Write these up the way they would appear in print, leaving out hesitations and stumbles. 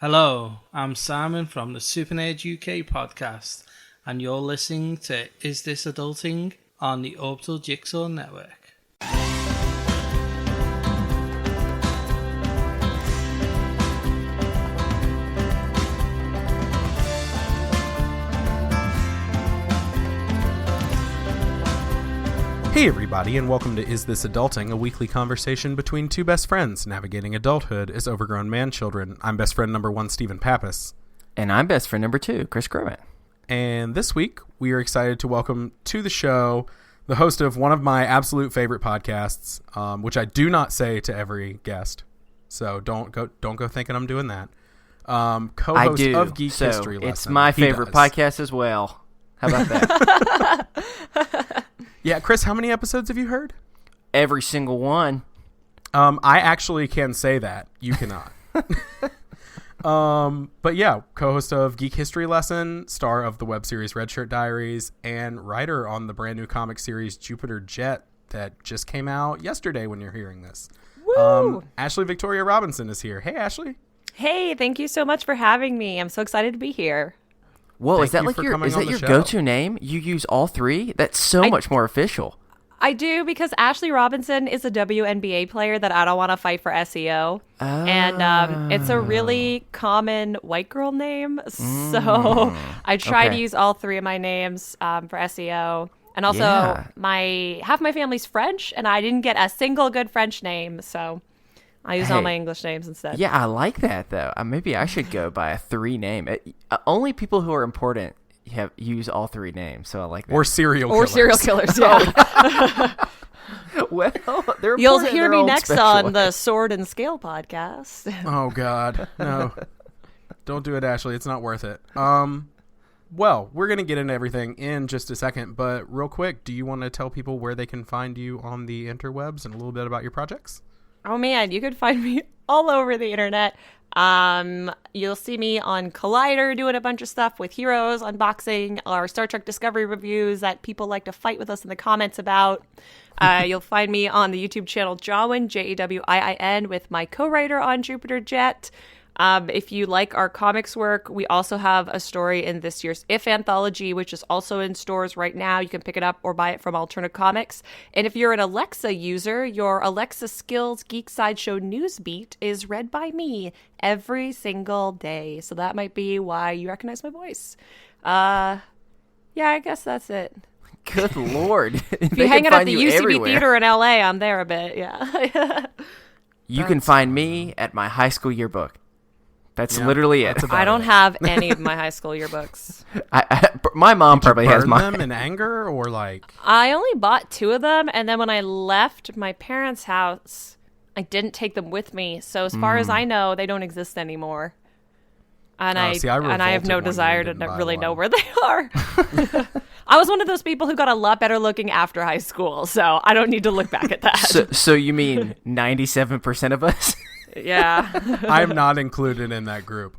Hello, I'm Simon from the SuperNerd UK podcast, and you're listening to Is This Adulting on the Orbital Jigsaw Network. Hey everybody, and welcome to Is This Adulting, a weekly conversation between two best friends navigating adulthood as overgrown man-children. I'm best friend number 1, Stephen Pappas. And I'm best friend number 2, Chris Groman. And this week, we are excited to welcome to the show the host of one of my absolute favorite podcasts, which I do not say to every guest, so don't go thinking I'm doing that. Co-host of Geek History Lesson. It's my favorite podcast as well. How about that? Yeah, Chris, how many episodes have you heard? Every single one. I actually can say that. You cannot. But yeah, co-host of Geek History Lesson, star of the web series Red Shirt Diaries, and writer on the brand new comic series Jupiter Jet that just came out yesterday when you're hearing this. Woo! Ashley Victoria Robinson is here. Hey, Ashley. Hey, thank you so much for having me. I'm so excited to be here. Whoa, Thank is that you like for your coming on the show. go-to name? You use all three? That's so much more official. I do, because Ashley Robinson is a WNBA player that I don't want to fight for SEO. And it's a really common white girl name. So I try to use all three of my names for SEO. And also, half my family's French, and I didn't get a single good French name. So I use all my English names instead. Yeah, I like that, though. Maybe I should go by a 3 name. Only people who are important use all 3 names, so I like that. Or serial killers, yeah. Well, they're You'll important in hear their me own next special on way. the Sword and Scale podcast. Oh, God. No. Don't do it, Ashley. It's not worth it. Well, we're going to get into everything in just a second, but real quick, do you want to tell people where they can find you on the interwebs and a little bit about your projects? Oh man, you can find me all over the internet. You'll see me on Collider doing a bunch of stuff with Heroes, unboxing our Star Trek Discovery reviews that people like to fight with us in the comments about. You'll find me on the YouTube channel Jawin, Jawin, with my co-writer on Jupiter Jet. If you like our comics work, we also have a story in this year's If anthology, which is also in stores right now. You can pick it up or buy it from Alterna Comics. And if you're an Alexa user, your Alexa Skills Geek Sideshow Newsbeat is read by me every single day. So that might be why you recognize my voice. Yeah, I guess that's it. Good Lord. If you hang out at the UCB Theater in LA, I'm there a bit, yeah. You can find me at my high school yearbook. That's literally it. I don't have any of my high school yearbooks. My mom probably has burn mine. them in anger or like... I only bought 2 of them, and then when I left my parents' house, I didn't take them with me. So as far as I know, they don't exist anymore. And I have no desire to really know where they are. I was one of those people who got a lot better looking after high school, so I don't need to look back at that. So you mean 97% of us? Yeah. I'm not included in that group.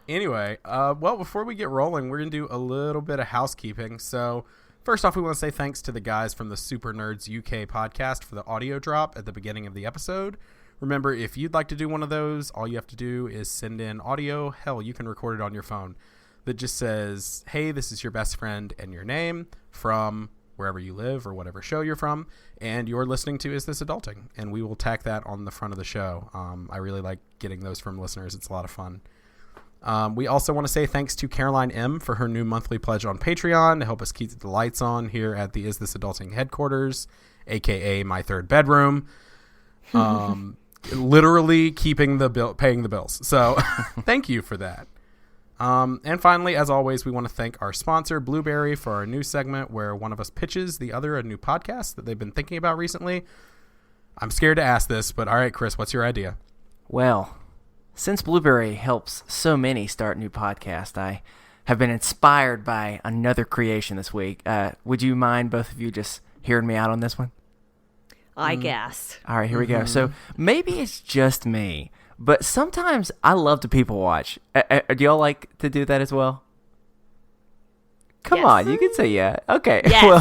Anyway, well, before we get rolling, we're going to do a little bit of housekeeping. So first off, we want to say thanks to the guys from the Super Nerds UK podcast for the audio drop at the beginning of the episode. Remember, if you'd like to do one of those, all you have to do is send in audio. Hell, you can record it on your phone. That just says, hey, this is your best friend and your name from wherever you live or whatever show you're from, and you're listening to Is This Adulting? And we will tack that on the front of the show. I really like getting those from listeners. It's a lot of fun. We also want to say thanks to Caroline M. for her new monthly pledge on Patreon to help us keep the lights on here at the Is This Adulting headquarters, a.k.a. my third bedroom. Literally paying the bills. So thank you for that. And finally, as always, we want to thank our sponsor, Blueberry, for our new segment where one of us pitches the other a new podcast that they've been thinking about recently. I'm scared to ask this, but all right, Chris, what's your idea? Well, since Blueberry helps so many start new podcasts, I have been inspired by another creation this week. Would you mind, both of you, just hearing me out on this one? I guess. All right, here we go. So maybe it's just me, but sometimes I love to people watch. Do y'all like to do that as well? Come Yes. on, you can say yeah. Okay. Yes. Well,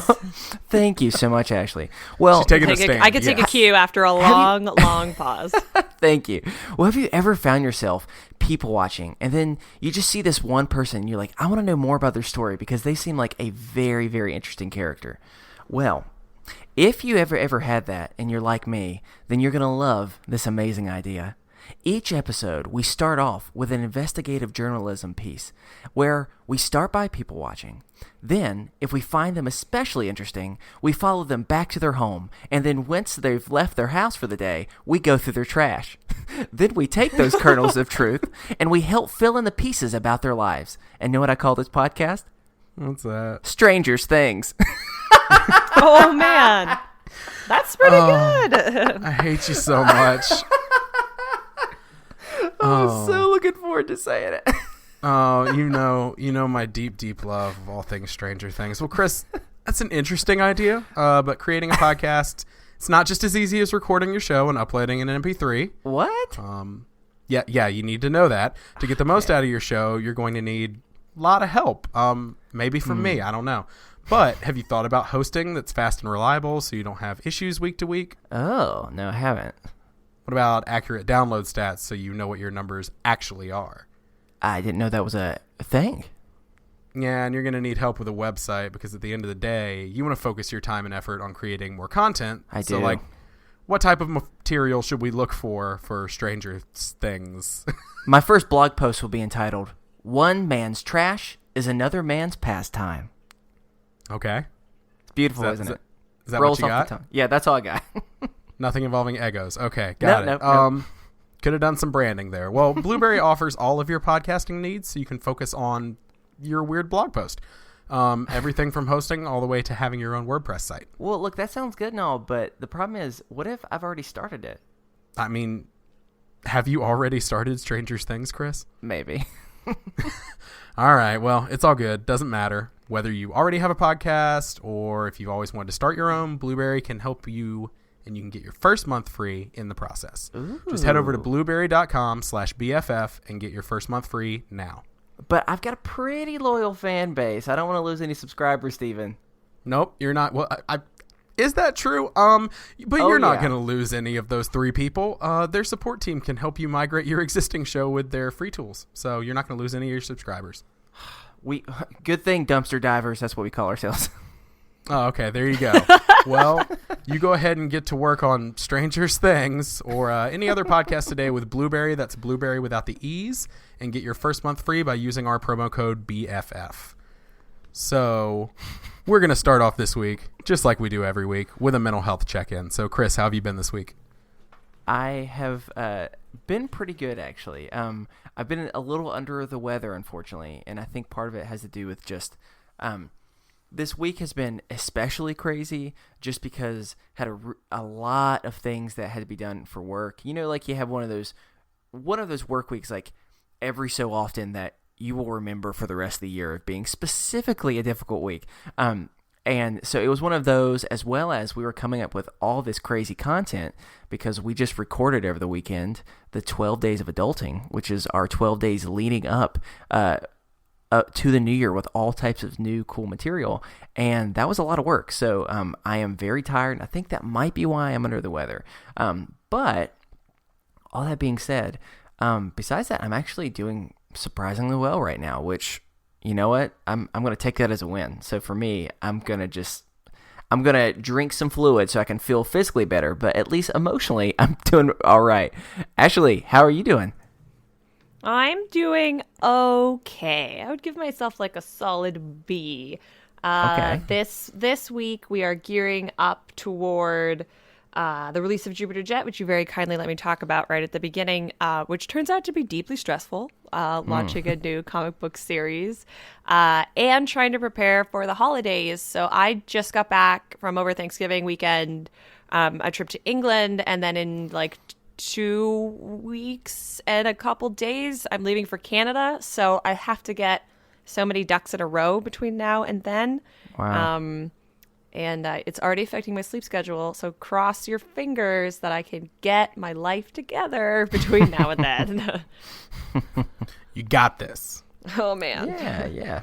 thank you so much, Ashley. Well, She's taking a stand. I could take a cue after a long pause. thank you. Well, have you ever found yourself people watching and then you just see this one person and you're like, I want to know more about their story because they seem like a very, very interesting character? Well, if you ever had that and you're like me, then you're going to love this amazing idea. Each episode, we start off with an investigative journalism piece where we start by people watching. Then, if we find them especially interesting, we follow them back to their home. And then once they've left their house for the day, we go through their trash. Then we take those kernels of truth and we help fill in the pieces about their lives. And know what I call this podcast? What's that? Strangers Things. Oh, man. That's pretty good. I hate you so much. I'm so looking forward to saying it. Oh, you know my deep love of all things Stranger Things. Well, Chris, that's an interesting idea. But creating a podcast, it's not just as easy as recording your show and uploading an MP3. What? Yeah, you need to know that. To get the most out of your show, you're going to need a lot of help. Maybe from me, I don't know. But have you thought about hosting that's fast and reliable so you don't have issues week to week? Oh, no, I haven't. What about accurate download stats so you know what your numbers actually are? I didn't know that was a thing. Yeah, and you're going to need help with a website because at the end of the day, you want to focus your time and effort on creating more content. I So, do. like, what type of material should we look for Stranger Things? My first blog post will be entitled, One Man's Trash is Another Man's Pastime. Okay. It's beautiful, isn't it? Is that Rolls what you off got? the tongue. Yeah, that's all I got. Nothing involving egos. Okay, got it. No. Could have done some branding there. Well, Blueberry offers all of your podcasting needs so you can focus on your weird blog post. Everything from hosting all the way to having your own WordPress site. Well, look, that sounds good and all, but the problem is, what if I've already started it? I mean, have you already started Stranger Things, Chris? Maybe. All right, well, it's all good. Doesn't matter. Whether you already have a podcast or if you've always wanted to start your own, Blueberry can help you, and you can get your first month free in the process. Ooh. Just head over to blueberry.com/BFF and get your first month free now. But I've got a pretty loyal fan base. I don't want to lose any subscribers, Steven. Nope, you're not. Well, is that true? But you're not yeah. going to lose any of those 3 people. Their support team can help you migrate your existing show with their free tools. So you're not going to lose any of your subscribers. Good thing, dumpster divers. That's what we call ourselves. Oh, okay. There you go. Well, you go ahead and get to work on Stranger Things or any other podcast today with Blueberry. That's Blueberry without the E's, and get your first month free by using our promo code BFF. So we're going to start off this week, just like we do every week, with a mental health check-in. So, Chris, how have you been this week? I have been pretty good, actually. I've been a little under the weather, unfortunately, and I think part of it has to do with just this week has been especially crazy just because had a lot of things that had to be done for work. You know, like you have one of those work weeks like every so often that you will remember for the rest of the year of being specifically a difficult week. And so it was one of those, as well as we were coming up with all this crazy content because we just recorded over the weekend the 12 Days of Adulting, which is our 12 days leading up to the new year with all types of new cool material. And that was a lot of work. So I am very tired, and I think that might be why I'm under the weather. But all that being said, besides that, I'm actually doing surprisingly well right now, which... You know what? I'm going to take that as a win. So for me, I'm going to drink some fluid so I can feel physically better, but at least emotionally, I'm doing all right. Ashley, how are you doing? I'm doing okay. I would give myself like a solid B. Okay. This week we are gearing up toward the release of Jupiter Jet, which you very kindly let me talk about right at the beginning, which turns out to be deeply stressful, launching a new comic book series, and trying to prepare for the holidays. So I just got back from over Thanksgiving weekend, a trip to England, and then in like 2 weeks and a couple days, I'm leaving for Canada. So I have to get so many ducks in a row between now and then. Wow. And it's already affecting my sleep schedule. So cross your fingers that I can get my life together between now and then. You got this. Oh, man. Yeah.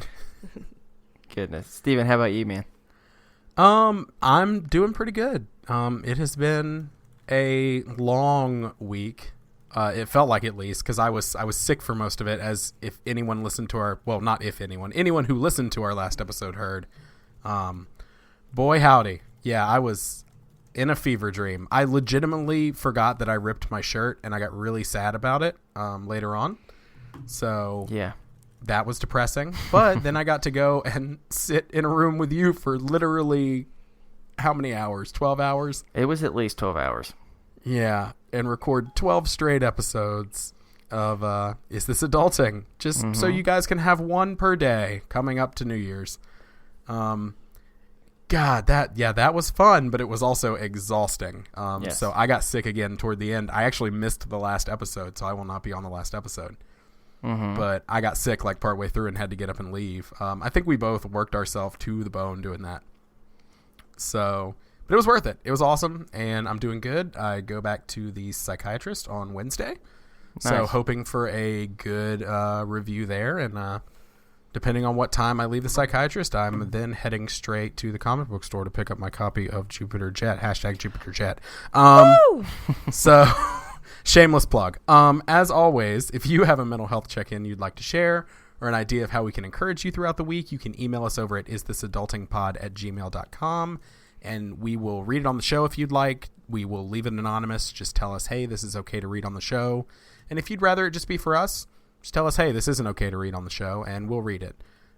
goodness. Steven, how about you, man? I'm doing pretty good. It has been a long week. It felt like, at least, because I was sick for most of it, as if anyone listened to our, well, not if anyone who listened to our last episode heard. Boy howdy. Yeah, I was in a fever dream. I legitimately forgot that I ripped my shirt, and I got really sad about it later on. So yeah, that was depressing. But then I got to go and sit in a room with you for literally how many hours? 12 hours? It was at least 12 hours. Yeah, and record 12 straight episodes of Is This Adulting? Just so you guys can have one per day coming up to New Year's. God, that was fun, but it was also exhausting. Yes. So I got sick again toward the end. I actually missed the last episode, so I will not be on the last episode. But I got sick like partway through and had to get up and leave. I think we both worked ourselves to the bone doing that. So, but it was worth it. It was awesome, and I'm doing good. I go back to the psychiatrist on Wednesday. Nice. So hoping for a good review there, and depending on what time I leave the psychiatrist, I'm then heading straight to the comic book store to pick up my copy of Jupiter Jet, #JupiterJet. So, shameless plug. As always, if you have a mental health check-in you'd like to share or an idea of how we can encourage you throughout the week, you can email us over at isthisadultingpod@gmail.com, and we will read it on the show if you'd like. We will leave it anonymous. Just tell us, hey, this is okay to read on the show. And if you'd rather it just be for us, just tell us, hey, this isn't okay to read on the show, and we'll read it.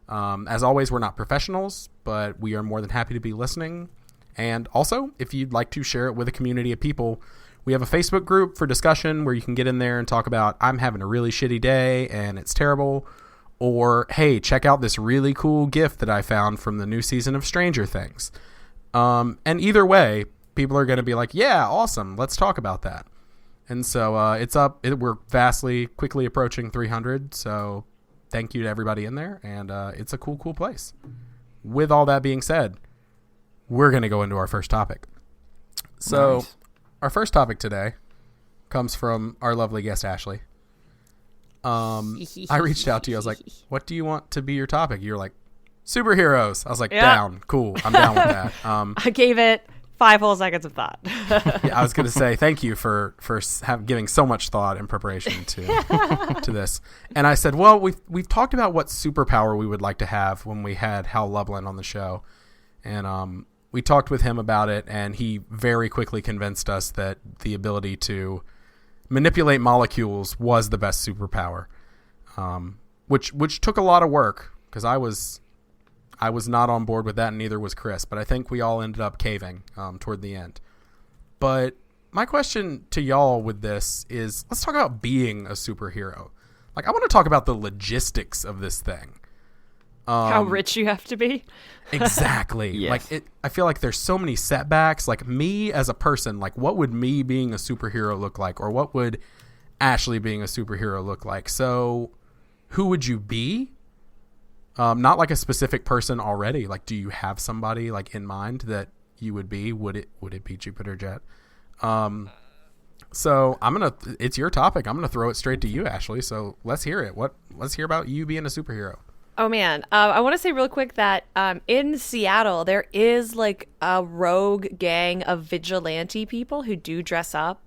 As always, we're not professionals, but we are more than happy to be listening. And also, if you'd like to share it with a community of people, we have a Facebook group for discussion where you can get in there and talk about, I'm having a really shitty day and it's terrible. Or, hey, check out this really cool gift that I found from the new season of Stranger Things. And either way, people are going to be like, yeah, awesome, let's talk about that. And so it's up. We're quickly approaching 300. So thank you to everybody in there. And it's a cool place. With all that being said, we're going to go into our first topic. So Nice. Our first topic today comes from our lovely guest, Ashley. I reached out to you. I was like, what do you want to be your topic? You're like, superheroes. I was like, down. Cool. I'm down with that. I gave it 5 whole seconds of thought. Yeah, I was going to say thank you for giving so much thought and preparation to this. And I said, well, we've talked about what superpower we would like to have when we had Hal Loveland on the show. And we talked with him about it, and he very quickly convinced us that the ability to manipulate molecules was the best superpower, which took a lot of work, because I was not on board with that, and neither was Chris. But I think we all ended up caving toward the end. But my question to y'all with this is, let's talk about being a superhero. Like, I want to talk about the logistics of this thing. How rich you have to be. Exactly. Yes. Like, I feel like there's so many setbacks. Like, me as a person, like, what would me being a superhero look like? Or what would Ashley being a superhero look like? So who would you be? Not like a specific person already. Like, do you have somebody like in mind that you would be? Would it be Jupiter Jet? So it's your topic. I'm gonna throw it straight to you, Ashley. So let's hear it. Let's hear about you being a superhero. Oh, man. I want to say real quick that in Seattle, there is like a rogue gang of vigilante people who do dress up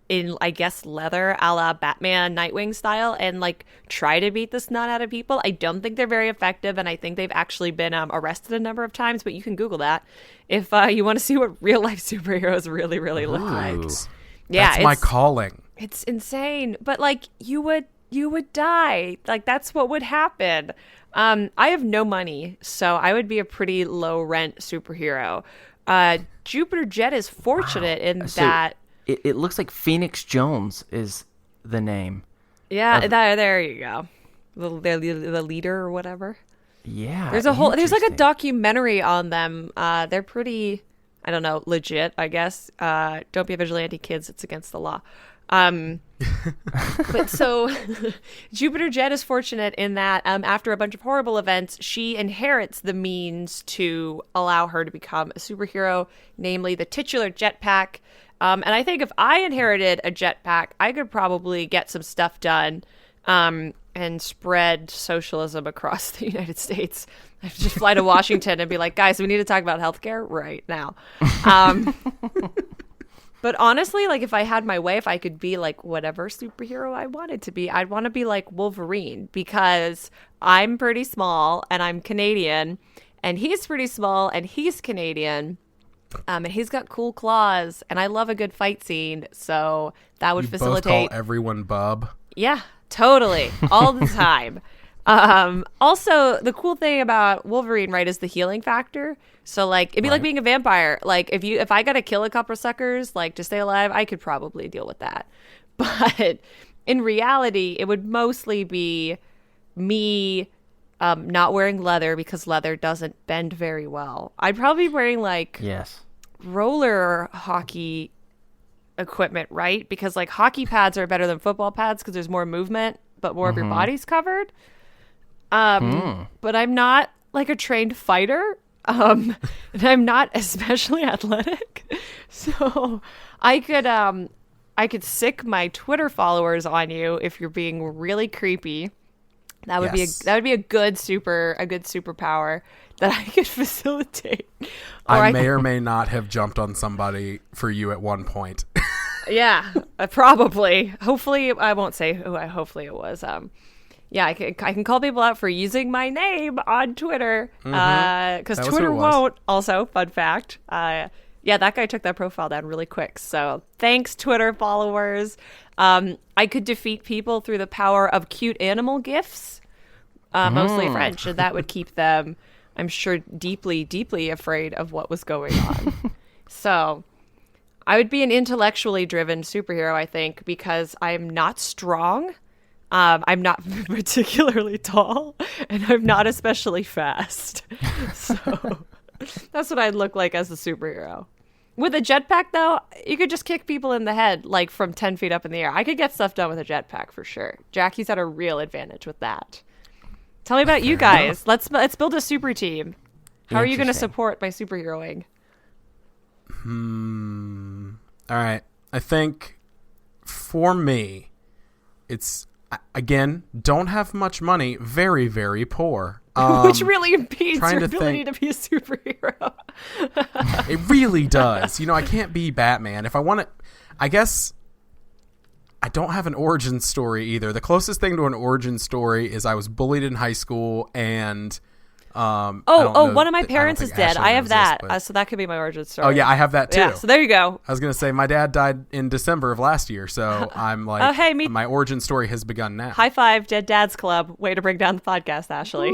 in, I guess, leather a la Batman Nightwing style and like try to beat the snot out of people. I don't think they're very effective, and I think they've actually been arrested a number of times, but you can Google that if you want to see what real life superheroes really, really look like. Yeah, That's my calling. It's insane, but like you would die. Like, that's what would happen. I have no money, so I would be a pretty low rent superhero. Jupiter Jet is fortunate in that. It looks like Phoenix Jones is the name. Yeah, there you go. The leader or whatever. Yeah. There's like a documentary on them. They're pretty, I don't know, legit, I guess. Don't be a vigilante, kids. It's against the law. But so Jupiter Jet is fortunate in that after a bunch of horrible events, she inherits the means to allow her to become a superhero, namely the titular jetpack. And I think if I inherited a jetpack, I could probably get some stuff done. And and spread socialism across the United States. I have to just fly to Washington and be like, guys, we need to talk about healthcare right now. But honestly, like if I had my way, if I could be like whatever superhero I wanted to be, I'd want to be like Wolverine because I'm pretty small and I'm Canadian and he's pretty small and he's Canadian. And he's got cool claws and I love a good fight scene. So that would facilitate. Both call everyone bub. Yeah, totally. All the time. Also, the cool thing about Wolverine, right, is the healing factor. So, like, it'd be like being a vampire. Like, if I got to kill a couple suckers, like, to stay alive, I could probably deal with that. But in reality, it would mostly be me not wearing leather because leather doesn't bend very well. I'd probably be wearing, like, roller hockey equipment, right? Because, like, hockey pads are better than football pads because there's more movement, but more of your body's covered. But I'm not like a trained fighter. And I'm not especially athletic. So I could sick my Twitter followers on you if you're being really creepy. That would be a good superpower that I could facilitate. I may or may not have jumped on somebody for you at one point. Yeah, probably. Hopefully, I won't say who. Hopefully, it was. Yeah, I can call people out for using my name on Twitter because Twitter won't. Also, fun fact. Yeah, that guy took that profile down really quick. So thanks, Twitter followers. I could defeat people through the power of cute animal gifs, mostly French, and that would keep them, I'm sure, deeply, deeply afraid of what was going on. So I would be an intellectually driven superhero, I think, because I'm not strong. I'm not particularly tall, and I'm not especially fast. So that's what I'd look like as a superhero. With a jetpack, though, you could just kick people in the head, like from 10 feet up in the air. I could get stuff done with a jetpack for sure. Jackie's at a real advantage with that. Tell me about you guys. Let's build a super team. How are you going to support my superheroing? All right. I think for me, it's... Again, don't have much money, very, very poor. Which really impedes your ability to be a superhero. It really does. You know, I can't be Batman. If I want to, I guess I don't have an origin story either. The closest thing to an origin story is I was bullied in high school and... one of my parents is dead. I have that. So that could be my origin story. Oh, yeah, I have that too. Yeah, so there you go. I was going to say my dad died in December of last year, so I'm like, oh, hey, my origin story has begun now. High five, Dead Dads Club. Way to bring down the podcast, Ashley.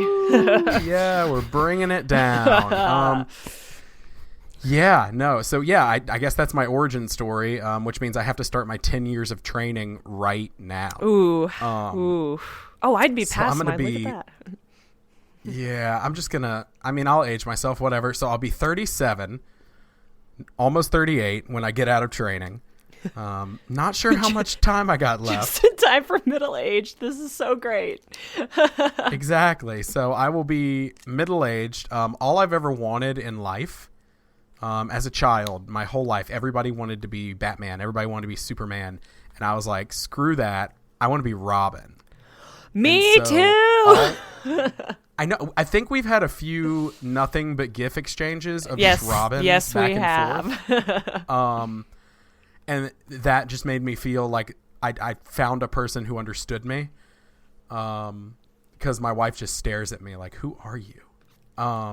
Yeah, we're bringing it down. Yeah, no. So, yeah, I guess that's my origin story, which means I have to start my 10 years of training right now. Ooh. Oh, I'd be past mine. Look at that. Yeah, I'm just gonna, I'll age myself, whatever. So I'll be 37, almost 38 when I get out of training. Not sure how much time I got left. Just in time for middle age. This is so great. Exactly. So I will be middle-aged. All I've ever wanted in life, as a child, my whole life, everybody wanted to be Batman. Everybody wanted to be Superman. And I was like, screw that. I want to be Robin. Me too. I know. I think we've had a few nothing but GIF exchanges of yes, just Robin. Yes, back we and have. Forth. And that just made me feel like I found a person who understood me. Because my wife just stares at me like, "Who are you?"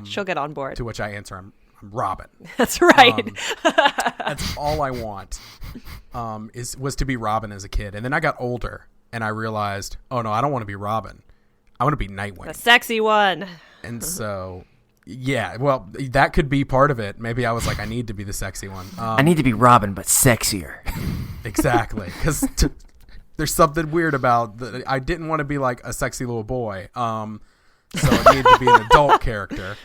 She'll get on board. To which I answer, "I'm Robin." That's right. That's all I want. Was to be Robin as a kid, and then I got older and I realized, oh no, I don't want to be Robin. I want to be Nightwing. The sexy one. And so, yeah, well, that could be part of it. Maybe I was like, I need to be the sexy one. I need to be Robin, but sexier. Exactly. Because there's something weird about I didn't want to be like a sexy little boy. So I needed to be an adult character.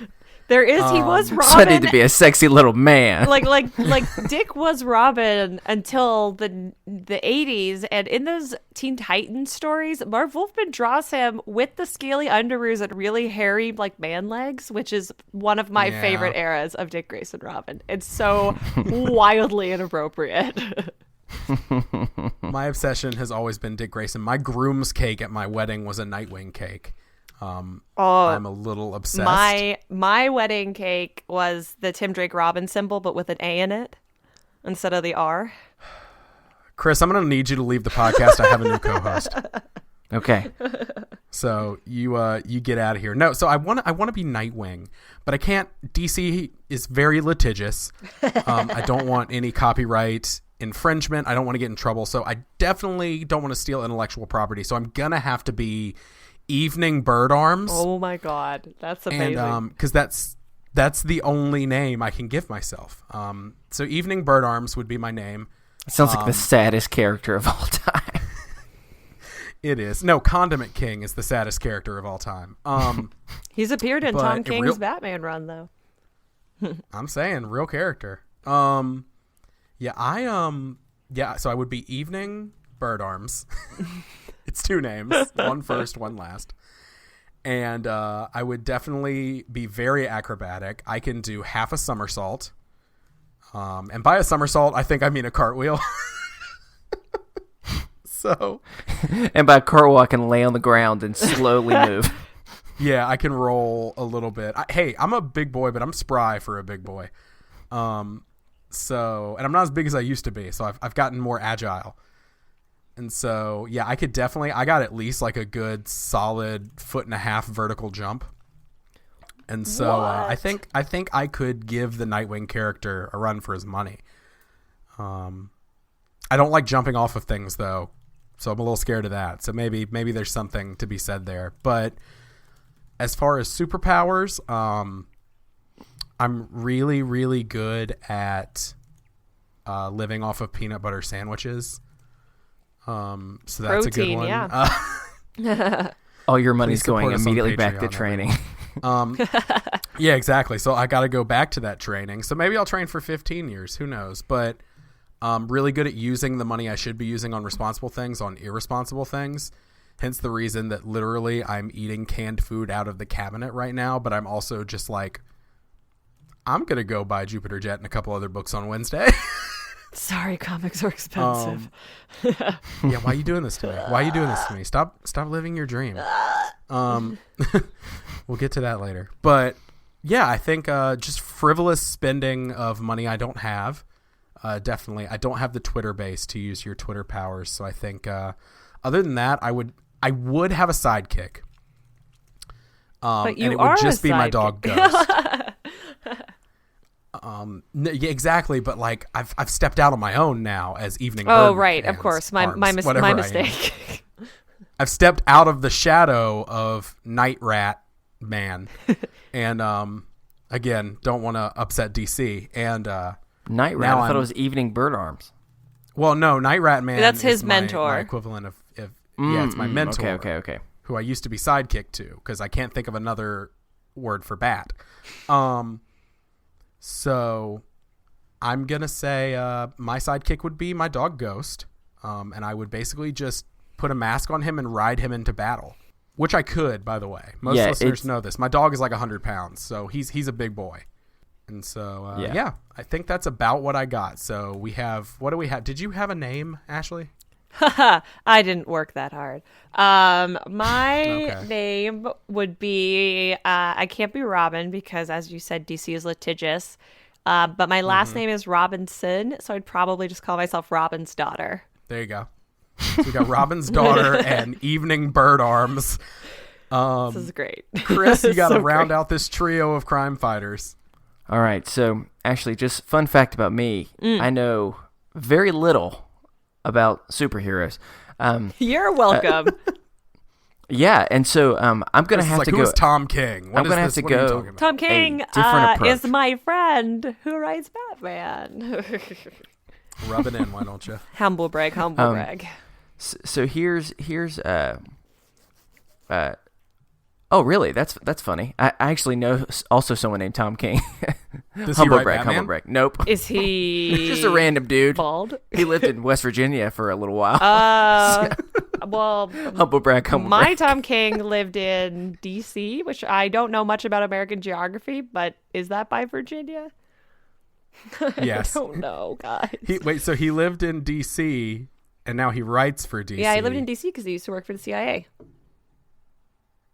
There is, he was Robin. So I need to be a sexy little man. Like Dick was Robin until the 80s, and in those Teen Titans stories, Marv Wolfman draws him with the scaly underoos and really hairy like man legs, which is one of my favorite eras of Dick Grayson Robin. It's so wildly inappropriate. My obsession has always been Dick Grayson. My groom's cake at my wedding was a Nightwing cake. I'm a little obsessed. My wedding cake was the Tim Drake Robin symbol, but with an A in it instead of the R. Chris, I'm going to need you to leave the podcast. I have a new co-host. Okay. So you get out of here. No, so I want to be Nightwing, but I can't. DC is very litigious. I don't want any copyright infringement. I don't want to get in trouble. So I definitely don't want to steal intellectual property. So I'm gonna have to be Evening Bird Arms. Oh my God, that's amazing. And because that's the only name I can give myself. So Evening Bird Arms would be my name. It sounds like the saddest character of all time. It is. No, Condiment King is the saddest character of all time. He's appeared in Tom King's Batman run, though. I'm saying, real character. So I would be Evening Bird Arms. It's two names, one first, one last. And I would definitely be very acrobatic. I can do half a somersault. And by a somersault, I think I mean a cartwheel. So, and by cartwheel, I can lay on the ground and slowly move. Yeah, I can roll a little bit. Hey, I'm a big boy, but I'm spry for a big boy. So, and I'm not as big as I used to be, so I've gotten more agile. And so, yeah, I got at least like a good solid 1.5 foot vertical jump. And so I think I could give the Nightwing character a run for his money. I don't like jumping off of things though, so I'm a little scared of that. So maybe there's something to be said there. But as far as superpowers, I'm really, really good at living off of peanut butter sandwiches. So that's protein, a good one. Yeah. All your money's going immediately back to training. Yeah, exactly. So I got to go back to that training. So maybe I'll train for 15 years. Who knows? But really good at using the money I should be using on responsible things on irresponsible things. Hence the reason that literally I'm eating canned food out of the cabinet right now. But I'm also just like, I'm going to go buy Jupiter Jet and a couple other books on Wednesday. Sorry, comics are expensive. Yeah, why are you doing this to me? Why are you doing this to me? Stop living your dream. We'll get to that later. But yeah, I think just frivolous spending of money I don't have. Definitely. I don't have the Twitter base to use your Twitter powers. So I think other than that, I would have a sidekick. But you and it are would just be my sidekick. dog Ghost. Yeah, exactly, but like I've stepped out on my own now as Evening Bird. Oh, right, hands, of course, my mistake. I've stepped out of the shadow of Night Rat Man, and again, don't want to upset DC. And Night Rat. I thought it was Evening Bird Arms. Well, no, Night Rat Man. That's his is mentor. My equivalent of yeah, it's my mentor. Okay. Who I used to be sidekick to because I can't think of another word for bat. So I'm going to say my sidekick would be my dog Ghost. And I would basically just put a mask on him and ride him into battle, which I could, by the way. Most listeners know this. My dog is like 100 pounds, so he's a big boy. And so, yeah, I think that's about what I got. So what do we have? Did you have a name, Ashley? I didn't work that hard. My name would be, I can't be Robin because, as you said, DC is litigious. But my last name is Robinson, so I'd probably just call myself Robin's daughter. There you go. So we got Robin's daughter and Evening Bird Arms. This is great. Chris, you got to round out this trio of crime fighters. All right. So, actually, just fun fact about me. I know very little about superheroes. You're welcome. Yeah, and so I'm going to have to go. Who's Tom King? I'm going to have to go. Tom King is my friend who writes Batman. Rub it in, why don't you? Humble brag. So here's oh really? That's funny. I actually know also someone named Tom King. Does he write Batman? Humble brag. Nope. Is he just a random dude? Bald? He lived in West Virginia for a little while. Well, humble brag. My Tom King lived in DC, which I don't know much about American geography, but is that by Virginia? Yes. I don't know, guys. So he lived in D.C. and now he writes for D.C. Yeah, he lived in D.C. because he used to work for the CIA.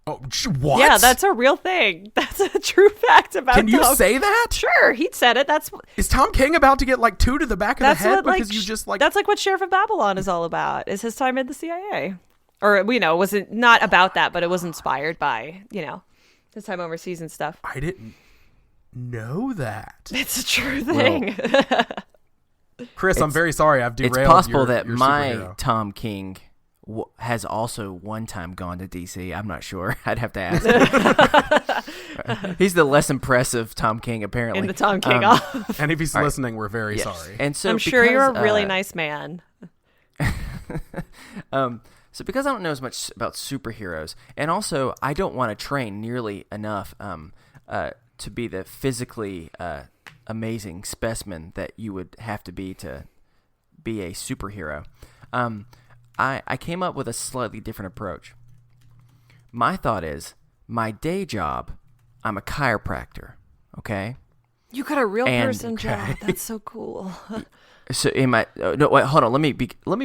Oh, what? Yeah, that's a real thing. That's a true fact about Can you Tom. say that? Sure, he said it. Is Tom King about to get like 2 to the back of the head because you just like... That's like what Sheriff of Babylon is all about, is his time in the CIA. Or, it wasn't not about that, but it was inspired by, his time overseas and stuff. I didn't know that. It's a true thing. Chris, I'm very sorry. I've derailed It's possible your that my superhero. Tom King has also one time gone to DC. I'm not sure. I'd have to ask him. He's the less impressive Tom King, apparently. In the Tom King off. And if he's listening, we're very sorry. And so I'm sure you're a really nice man. So because I don't know as much about superheroes, and also I don't want to train nearly enough to be the physically amazing specimen that you would have to be a superhero, I came up with a slightly different approach. My thought is, my day job, I'm a chiropractor, okay? You got a real person Okay. job. That's so cool. So no, wait, hold on. Let me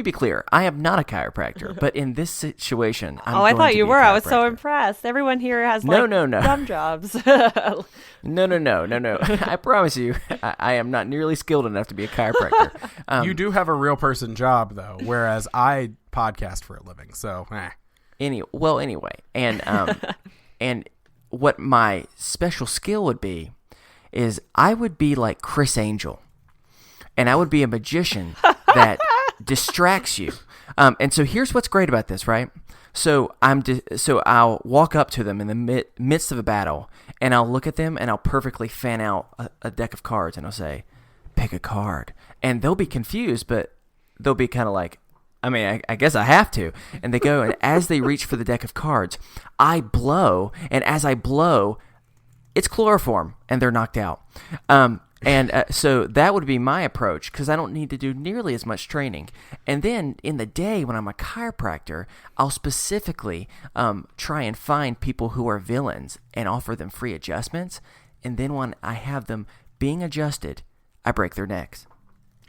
be clear. I am not a chiropractor, but in this situation, I'm I going thought to you be a were. I was so chiropractor. impressed. Everyone here has No. dumb jobs. No. I promise you, I am not nearly skilled enough to be a chiropractor. You do have a real person job, though, whereas I podcast for a living, so Anyway, and what my special skill would be is I would be like Chris Angel, and I would be a magician that distracts you. And so here's what's great about this, right? So I'll walk up to them in the midst of a battle, and I'll look at them, and I'll perfectly fan out a deck of cards, and I'll say, "Pick a card," and they'll be confused, but they'll be kind of like, I guess I have to. And they go, and as they reach for the deck of cards, I blow, and as I blow, it's chloroform, and they're knocked out. So that would be my approach, because I don't need to do nearly as much training. And then in the day when I'm a chiropractor, I'll specifically try and find people who are villains and offer them free adjustments. And then when I have them being adjusted, I break their necks.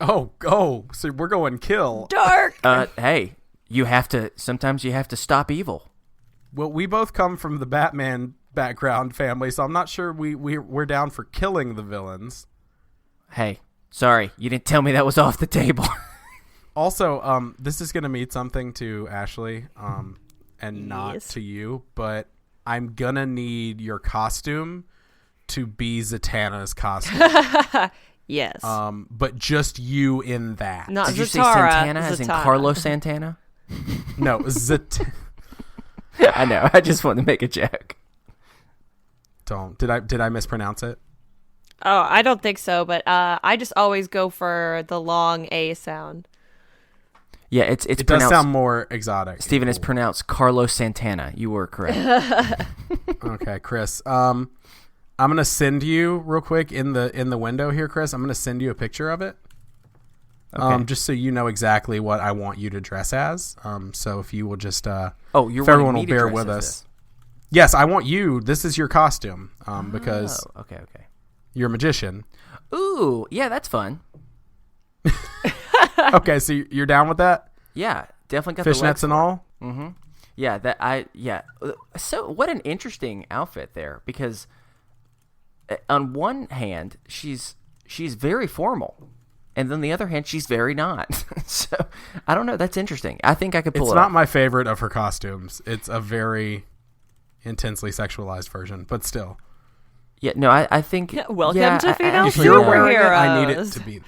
Oh, so we're going kill. Dark. Hey, sometimes you have to stop evil. Well, we both come from the Batman background family, so I'm not sure we're down for killing the villains. Hey, sorry, you didn't tell me that was off the table. Also, this is going to mean something to Ashley, and not Yes. to you, but I'm going to need your costume to be Zatanna's costume. Yes. But just you in that. Not Did you say Zatara, Santana as in Zatanna. Carlos Santana? No, I know. I just wanted to make a joke. Don't. Did I mispronounce it? Oh, I don't think so, but I just always go for the long A sound. Yeah, it's It does pronounced. sound more exotic. Stephen, it's pronounced Carlos Santana. You were correct. Okay, Chris. I'm gonna send you real quick in the window here, Chris. I'm gonna send you a picture of it. Okay. Just so you know exactly what I want you to dress as. So if you will just You're if everyone wanting will me to bear dress with as us. this. Yes, I want you. This is your costume. Because Okay. you're a magician. Ooh, yeah, that's fun. Okay, so you're down with that? Yeah, definitely got the legs Fishnets and all? Mm-hmm. Yeah, So what an interesting outfit there, because on one hand she's very formal, and then the other hand she's very not. So I don't know. That's interesting. I think I could pull It's it not off. my favorite of her costumes. It's a very intensely sexualized version, but still. Yeah, no, I think. Welcome to Female If you're Superheroes. wearing it, I need it to be.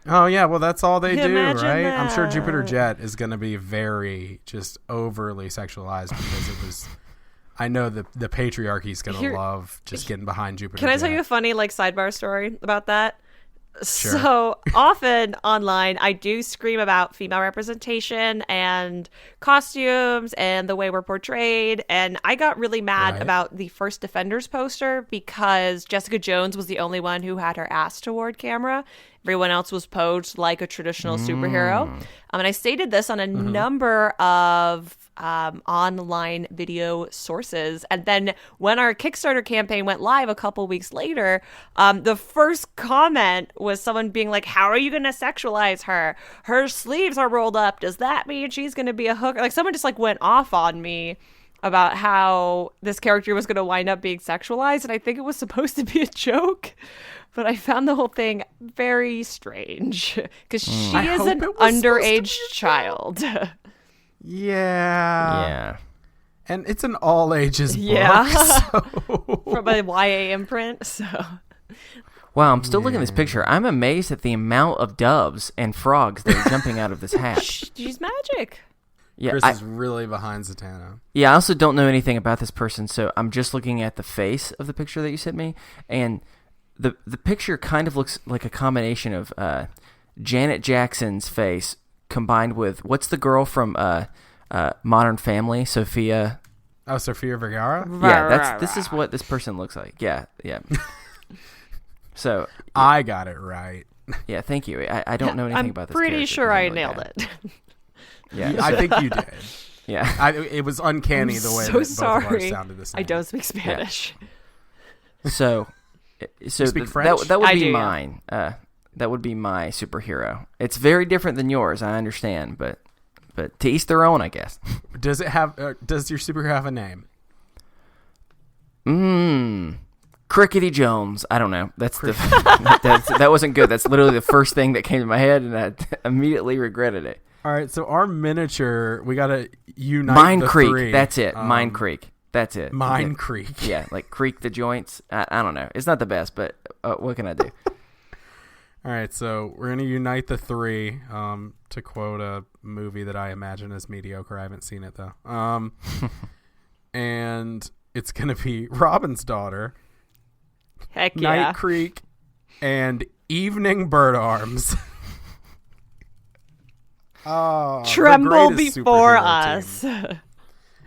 Oh, yeah, well, that's all they do, Imagine right? I'm sure that. Jupiter Jet is going to be very just overly sexualized because it was... I know the patriarchy's going to love just getting behind Jupiter Can I Jet. tell you a funny sidebar story about that? Sure. So often online, I do scream about female representation and costumes and the way we're portrayed. And I got really mad Right. about the first Defenders poster because Jessica Jones was the only one who had her ass toward camera. Everyone else was posed like a traditional superhero. And I stated this on a number of online video sources. And then when our Kickstarter campaign went live a couple weeks later, the first comment was someone being like, how are you going to sexualize her? Her sleeves are rolled up. Does that mean she's going to be a hooker? Like, someone just like went off on me about how this character was going to wind up being sexualized. And I think it was supposed to be a joke. But I found the whole thing very strange because she is an underage child. Yeah. And it's an all ages book. Yeah. So. From a YA imprint. So. Wow, I'm still looking at this picture. I'm amazed at the amount of doves and frogs that are jumping out of this hat. She's magic. Yeah, Chris is really behind Zatanna. Yeah, I also don't know anything about this person, so I'm just looking at the face of the picture that you sent me, and the picture kind of looks like a combination of Janet Jackson's face combined with, what's the girl from Modern Family, Sophia? Oh, Sofia Vergara? Yeah, this is what this person looks like. Yeah. So I got it right. Yeah, thank you. I don't know anything about this. I'm pretty sure I nailed it. Yeah, I think you did. Yeah, it was uncanny the way that both of ours sounded the same. I don't speak Spanish. Yeah. So speak French? That would I be do. mine. That would be my superhero. It's very different than yours. I understand, but to each their own, I guess. Does it have? Does your superhero have a name? Crickety Jones. I don't know. That wasn't good. That's literally the first thing that came to my head, and I immediately regretted it. All right, so our miniature, we gotta unite Mine the Creek. three. That's it. Mine Creek. That's it. Mine Creek. Yeah, like creak the joints. I don't know. It's not the best, but what can I do? All right, so we're gonna unite the three. To quote a movie that I imagine is mediocre. I haven't seen it though. And it's gonna be Robin's daughter, Heck yeah. Night Creek, and Evening Bird Arms. Oh, Tremble the greatest before superhero us. team.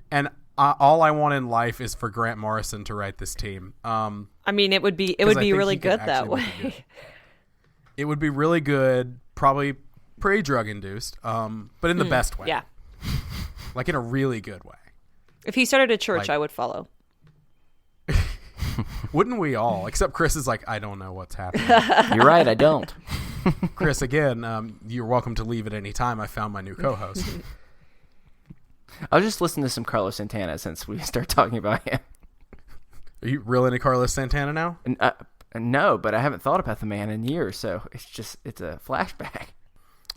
And all I want in life is for Grant Morrison to write this team. I mean, it would be I think really he could good that actually make it way. good. It would be really good, probably pretty drug induced, but in the best way. Yeah. Like in a really good way. If he started a church, I would follow. Wouldn't we all? Except Chris is like, I don't know what's happening. You're right. I don't. Chris, again, you're welcome to leave at any time. I found my new co-host. I'll just listen to some Carlos Santana since we start talking about him. Are you real into Carlos Santana now? No, but I haven't thought about the man in years, so it's a flashback.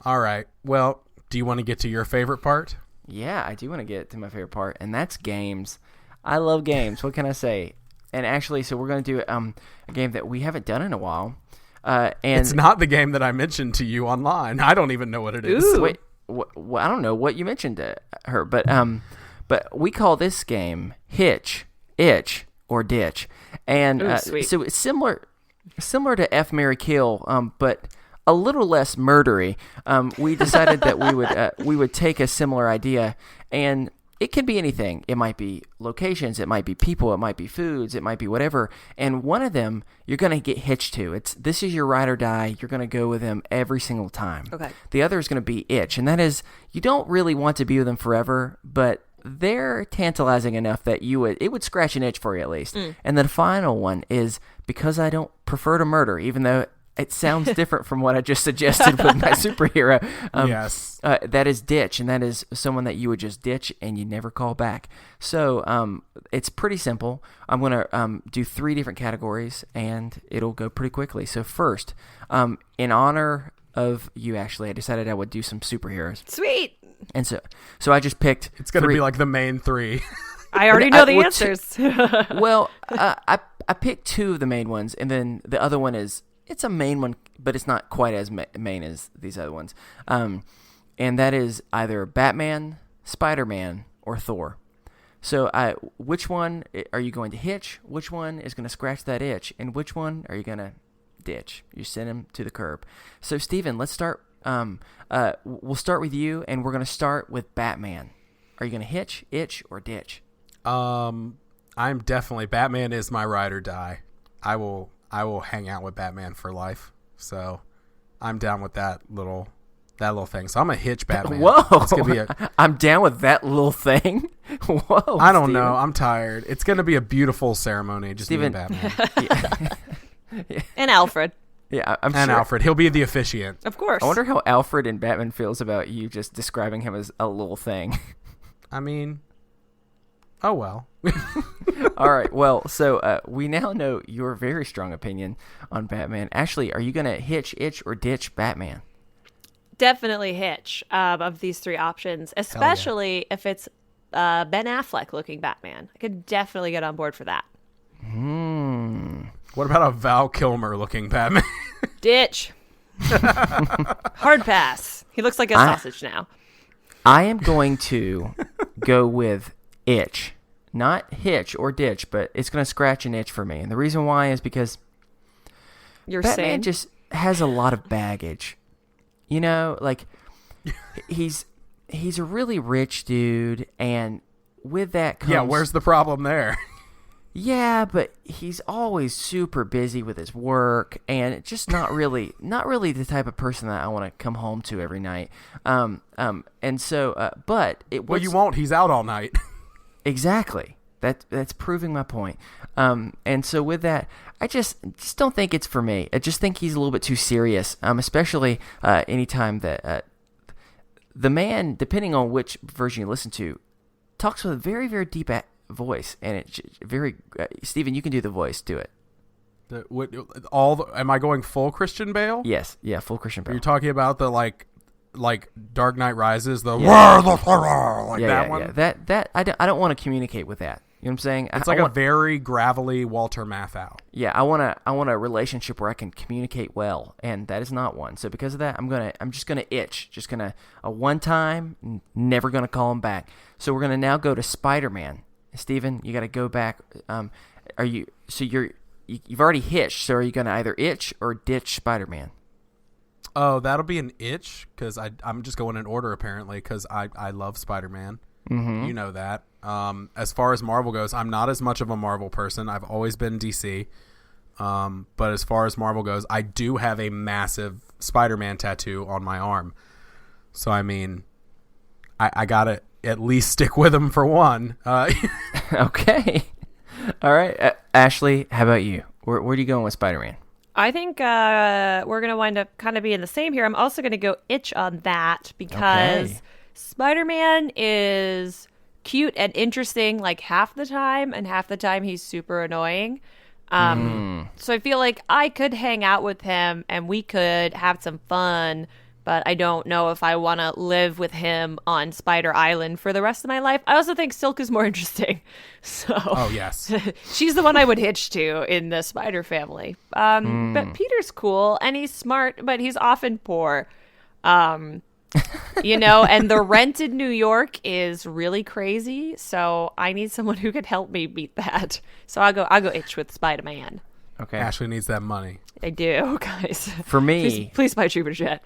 All right. Well, do you want to get to your favorite part? Yeah, I do want to get to my favorite part, and that's games. I love games. What can I say? And actually, so we're going to do a game that we haven't done in a while. And it's not the game that I mentioned to you online. I don't even know what it is. Ooh. Wait, I don't know what you mentioned to her, but we call this game Hitch, Itch, or Ditch, and so it's similar to F, Marry, Kill, but a little less murdery. We decided that we would take a similar idea, and it can be anything. It might be locations, it might be people, it might be foods, it might be whatever. And one of them you're going to get hitched to. This is your ride or die. You're going to go with them every single time. Okay. The other is going to be itch, and that is you don't really want to be with them forever, but they're tantalizing enough that it would scratch an itch for you at least. And the final one is because I don't prefer to murder, even though it sounds different from what I just suggested with my superhero. Yes. That is ditch, and that is someone that you would just ditch and you never call back. So it's pretty simple. I'm going to do 3 different categories, and it'll go pretty quickly. So first, in honor of you, Ashley, I decided I would do some superheroes. Sweet. And so I just picked It's going to 3. be like the main 3. I already know the answers. Well, I picked 2 of the main ones, and then the other one it's a main one, but it's not quite as main as these other ones. And that is either Batman, Spider-Man, or Thor. So which one are you going to hitch? Which one is going to scratch that itch? And which one are you going to ditch? You send him to the curb. So, Steven, let's start. We'll start with you, and we're going to start with Batman. Are you going to hitch, itch, or ditch? I'm definitely Batman is my ride or die. I will hang out with Batman for life. So I'm down with that little thing. So I'm a hitch Batman. Whoa! It's gonna be I'm down with that little thing. Whoa! I don't Steven. know. I'm tired. It's gonna be a beautiful ceremony. Just me and Steven. Batman And Alfred. Yeah, I'm and sure. Alfred. He'll be the officiant. Of course. I wonder how Alfred and Batman feels about you just describing him as a little thing. I mean, oh well. All right. Well, so we now know your very strong opinion on Batman. Ashley, are you going to hitch, itch, or ditch Batman? Definitely hitch of these three options, especially if it's Ben Affleck looking Batman. I could definitely get on board for that. What about a Val Kilmer looking Batman? Ditch. Hard pass. He looks like a sausage now. I am going to go with itch. Not hitch or ditch, but it's going to scratch an itch for me. And the reason why is because You're Batman saying just has a lot of baggage. You know, like he's a really rich dude, and with that comes... Yeah, where's the problem there? Yeah, but he's always super busy with his work, and just not really the type of person that I want to come home to every night. And so, but it was... Well, you won't. He's out all night. Exactly. That's proving my point. And so with that, I just don't think it's for me. I just think he's a little bit too serious, especially anytime that the man, depending on which version you listen to, talks with a very, very deep voice. And it's very... Steven, you can do the voice. Do it. Am I going full Christian Bale? Yes. Yeah, full Christian Bale. You're talking about the like Dark Knight Rises, the Yeah. that one. Yeah. That I don't want to communicate with that. You know what I'm saying? It's like a very gravelly Walter Matthau. Yeah, I want a relationship where I can communicate well, and that is not one. So because of that, I'm just gonna itch, a one time, never gonna call him back. So we're gonna now go to Spider-Man. Steven, you got to go back. You've already hitched. So are you gonna either itch or ditch Spider-Man? Oh, that'll be an itch because I'm just going in order apparently because I love Spider-Man. Mm-hmm. You know that. As far as Marvel goes, I'm not as much of a Marvel person. I've always been DC. But as far as Marvel goes, I do have a massive Spider-Man tattoo on my arm. So, I mean, I got to at least stick with him for one. Okay. All right. Ashley, how about you? Where are you going with Spider-Man? I think we're going to wind up kind of being the same here. I'm also going to go itch on that because Spider-Man is cute and interesting like half the time, and half the time he's super annoying. So I feel like I could hang out with him and we could have some fun, but I don't know if I want to live with him on Spider Island for the rest of my life. I also think Silk is more interesting. So Oh, yes. she's the one I would hitch to in the Spider family. But Peter's cool and he's smart, but he's often poor. You know, and the rent in New York is really crazy. So I need someone who could help me beat that. So I'll go itch with Spider-Man. Okay. Ashley needs that money. I do, guys. For me, please buy Trooper Jet.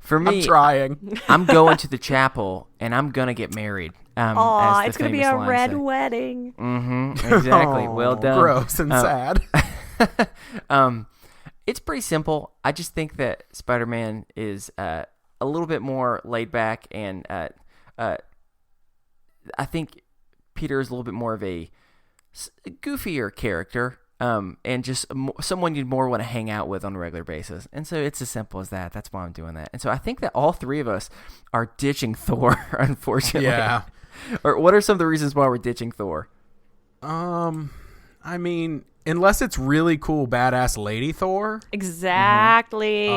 For me, I'm trying. I'm going to the chapel and I'm gonna get married. Aw, it's gonna be a red wedding. Mm-hmm. Exactly. Well done. Gross and sad. It's pretty simple. I just think that Spider-Man is a little bit more laid back, and I think Peter is a little bit more of a goofier character, and just someone you'd more want to hang out with on a regular basis. And so it's as simple as that. That's why I'm doing that. And so I think that all three of us are ditching Thor, unfortunately. Yeah. Or what are some of the reasons why we're ditching Thor? I mean, unless it's really cool, badass lady Thor. Exactly.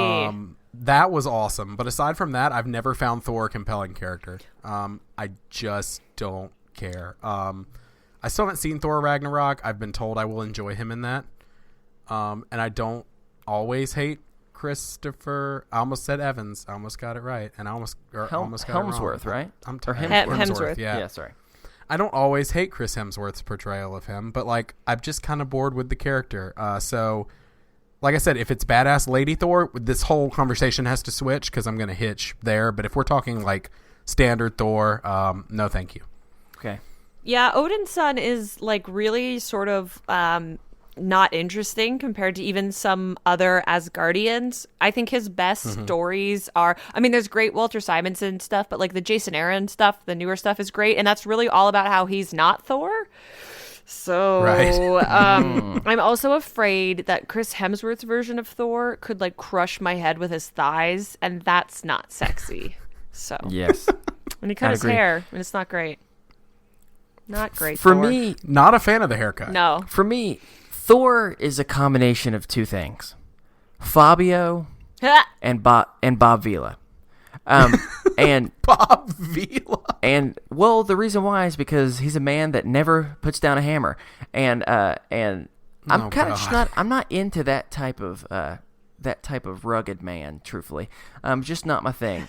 That was awesome. But aside from that, I've never found Thor a compelling character. I just don't care. I still haven't seen Thor Ragnarok. I've been told I will enjoy him in that. And I don't always hate Christopher. I almost said Evans. I almost got it right. And I almost got Helmsworth, it wrong. right? Hemsworth. Yeah. Sorry. I don't always hate Chris Hemsworth's portrayal of him, but like I'm just kind of bored with the character. So, like I said, if it's badass lady Thor, this whole conversation has to switch because I'm going to hitch there. But if we're talking like standard Thor, no, thank you. Okay. Yeah, Odin's son is like really sort of not interesting compared to even some other Asgardians. I think his best stories are, I mean, there's great Walter Simonson stuff, but like the Jason Aaron stuff, the newer stuff is great. And that's really all about how he's not Thor. So I'm also afraid that Chris Hemsworth's version of Thor could like crush my head with his thighs, and that's not sexy. So Yes. when he cut his hair, and it's not great. Not great. For Thor. me, Not a fan of the haircut. No. For me, Thor is a combination of two things: Fabio and Bob Vila. And Bob Vila. And well, the reason why is because he's a man that never puts down a hammer, and I'm kind of just not. I'm not into that type of rugged man. Truthfully, just not my thing.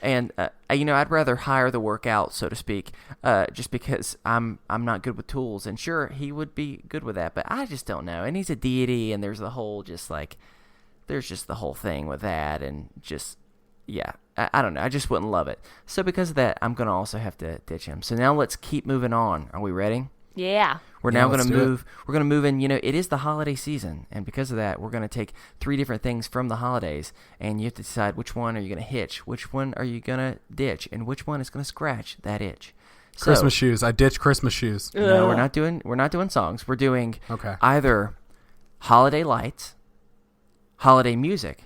And I'd rather hire the workout, so to speak, just because I'm not good with tools. And sure, he would be good with that, but I just don't know. And he's a deity, and there's the whole thing with that, and just. Yeah, I don't know. I just wouldn't love it. So because of that, I'm going to also have to ditch him. So now let's keep moving on. Are we ready? Yeah. We're now going to move. We're going to move in. It is the holiday season. And because of that, we're going to take 3 different things from the holidays. And you have to decide which one are you going to hitch, which one are you going to ditch, and which one is going to scratch that itch. So, Christmas shoes. I ditch Christmas shoes. No, we're not doing songs. We're doing either holiday lights, holiday music,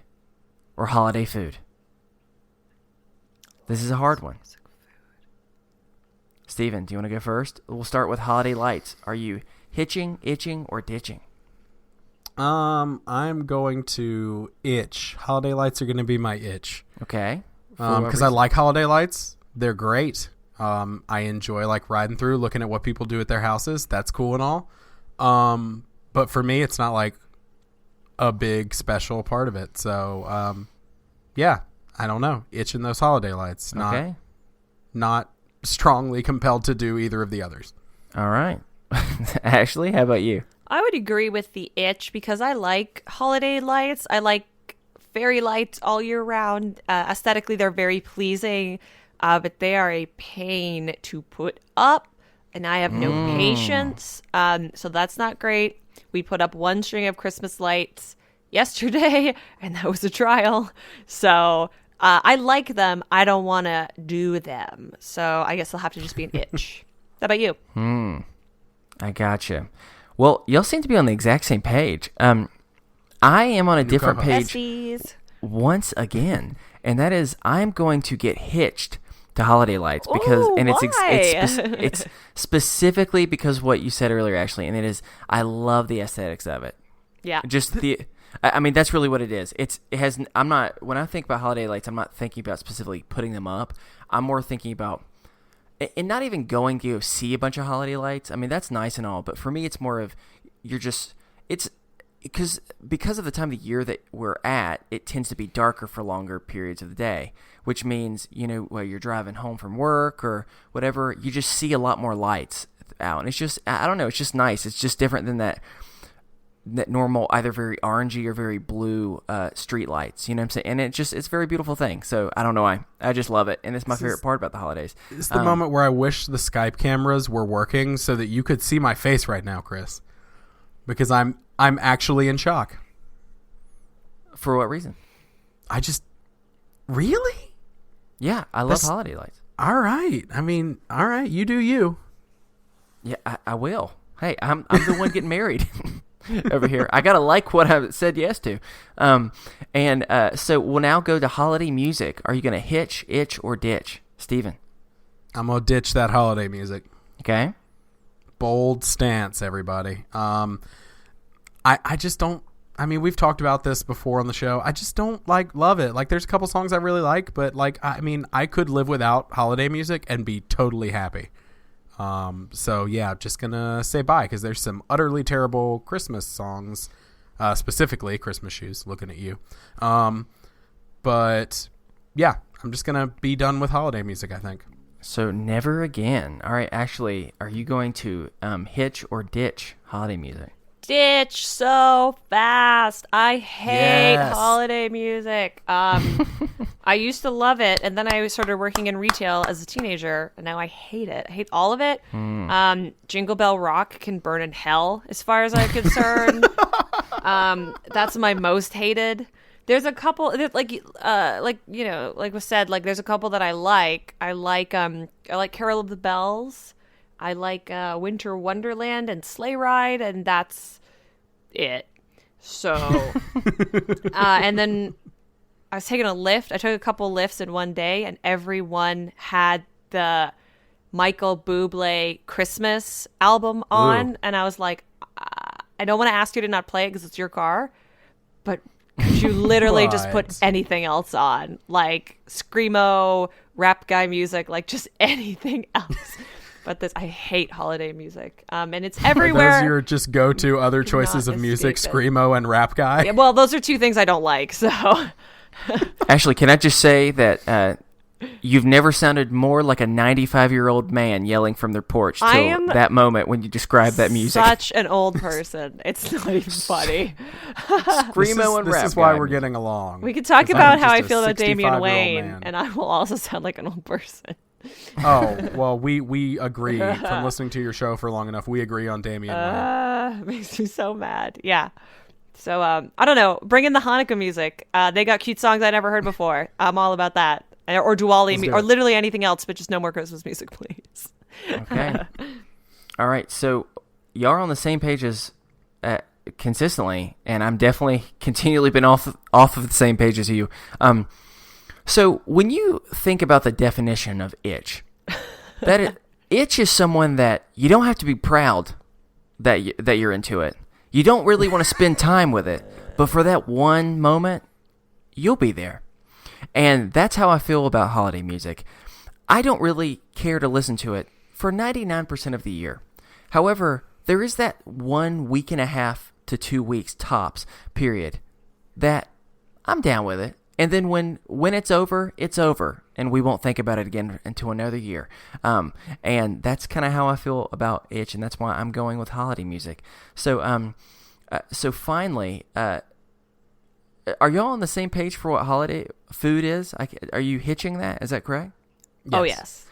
or holiday food. This is a hard one. Steven, do you want to go first? We'll start with holiday lights. Are you hitching, itching, or ditching? I'm going to itch. Holiday lights are going to be my itch. Okay. Because I like holiday lights. They're great. I enjoy like riding through, looking at what people do at their houses. That's cool and all. But for me, it's not like a big special part of it. So, yeah. I don't know. Itching those holiday lights. Not strongly compelled to do either of the others. All right. Ashley, how about you? I would agree with the itch because I like holiday lights. I like fairy lights all year round. Aesthetically, they're very pleasing, but they are a pain to put up, and I have no patience. So that's not great. We put up 1 string of Christmas lights yesterday, and that was a trial. So... I like them. I don't want to do them. So I guess they'll have to just be an itch. How about you? I gotcha. Well, y'all seem to be on the exact same page. I am on a different page Besties. once again, and that is I'm going to get hitched to holiday lights because it's specifically because what you said earlier, Ashley, and it is I love the aesthetics of it. Yeah. Just I mean, that's really what it is. I'm not, when I think about holiday lights, I'm not thinking about specifically putting them up. I'm more thinking about, and not even going to go see a bunch of holiday lights. I mean, that's nice and all, but for me, it's more of, it's because of the time of the year that we're at, it tends to be darker for longer periods of the day, which means, while you're driving home from work or whatever, you just see a lot more lights out. And it's just, I don't know, it's just nice. It's just different than that normal, either very orangey or very blue street lights, you know what I'm saying? And it's a very beautiful thing. So I don't know why. I just love it. And it's my favorite part about the holidays. It's the moment where I wish the Skype cameras were working so that you could see my face right now, Chris. Because I'm actually in shock. For what reason? Really? Yeah, I love holiday lights. All right. I mean, all right. You do you. Yeah, I will. Hey, I'm the one getting married. Over here, I gotta like what I said yes to, so we'll now go to holiday music. Are you gonna hitch, itch, or ditch, Steven? I'm gonna ditch that holiday music. Okay, bold stance, everybody. I just don't. I mean, we've talked about this before on the show. I just don't love it. Like, there's a couple songs I really like, but I mean, I could live without holiday music and be totally happy. So yeah, just gonna say bye because there's some utterly terrible Christmas songs, specifically Christmas Shoes, looking at you. But yeah, I'm just gonna be done with holiday music, I think. So never again. All right, Ashley, are you going to hitch or ditch holiday music? ditch so fast. I hate Yes. holiday music. I used to love it, and then I started working in retail as a teenager, and now I hate it. I hate all of it. Jingle Bell Rock can burn in hell, as far as I'm concerned. That's my most hated. There's a couple, like was said, like there's a couple that I like. I like Carol of the Bells. I like Winter Wonderland and Sleigh Ride, and that's it. So, and then I was taking a lift. I took a couple lifts in one day, and everyone had the Michael Bublé Christmas album on. Ooh. And I was like, I don't want to ask you to not play it because it's your car, but could you literally just put anything else on? Like Screamo, rap guy music, like just anything else. But I hate holiday music. And it's everywhere. Are those your just go-to other choices of music, Screamo and rap guy? Yeah, well, those are two things I don't like, so... Actually, can I just say that you've never sounded more like a 95-year-old man yelling from their porch till that moment when you describe that music. Such an old person. It's not even funny. Screamo and rap. This is why we're getting along. We could talk about how I feel about Damian Wayne, and I will also sound like an old person. Oh, well, we agree. From listening to your show for long enough, we agree on Damian Wayne. It makes me so mad. Yeah. So, I don't know. Bring in the Hanukkah music. They got cute songs I never heard before. I'm all about that. Or Diwali, or literally anything else, but just no more Christmas music, please. Okay. All right. So, y'all are on the same pages consistently, and I'm definitely continually been off of the same page as you. So, when you think about the definition of itch, itch is someone that you don't have to be proud that you're into it. You don't really want to spend time with it, but for that one moment, you'll be there. And that's how I feel about holiday music. I don't really care to listen to it for 99% of the year. However, there is that 1 week and a half to 2 weeks tops period that I'm down with it. And then when it's over, and we won't think about it again until another year. And that's kind of how I feel about itch, and that's why I'm going with holiday music. So, so finally, are y'all on the same page for what holiday food is? Are you hitching that? Is that correct? Yes. Oh, yes.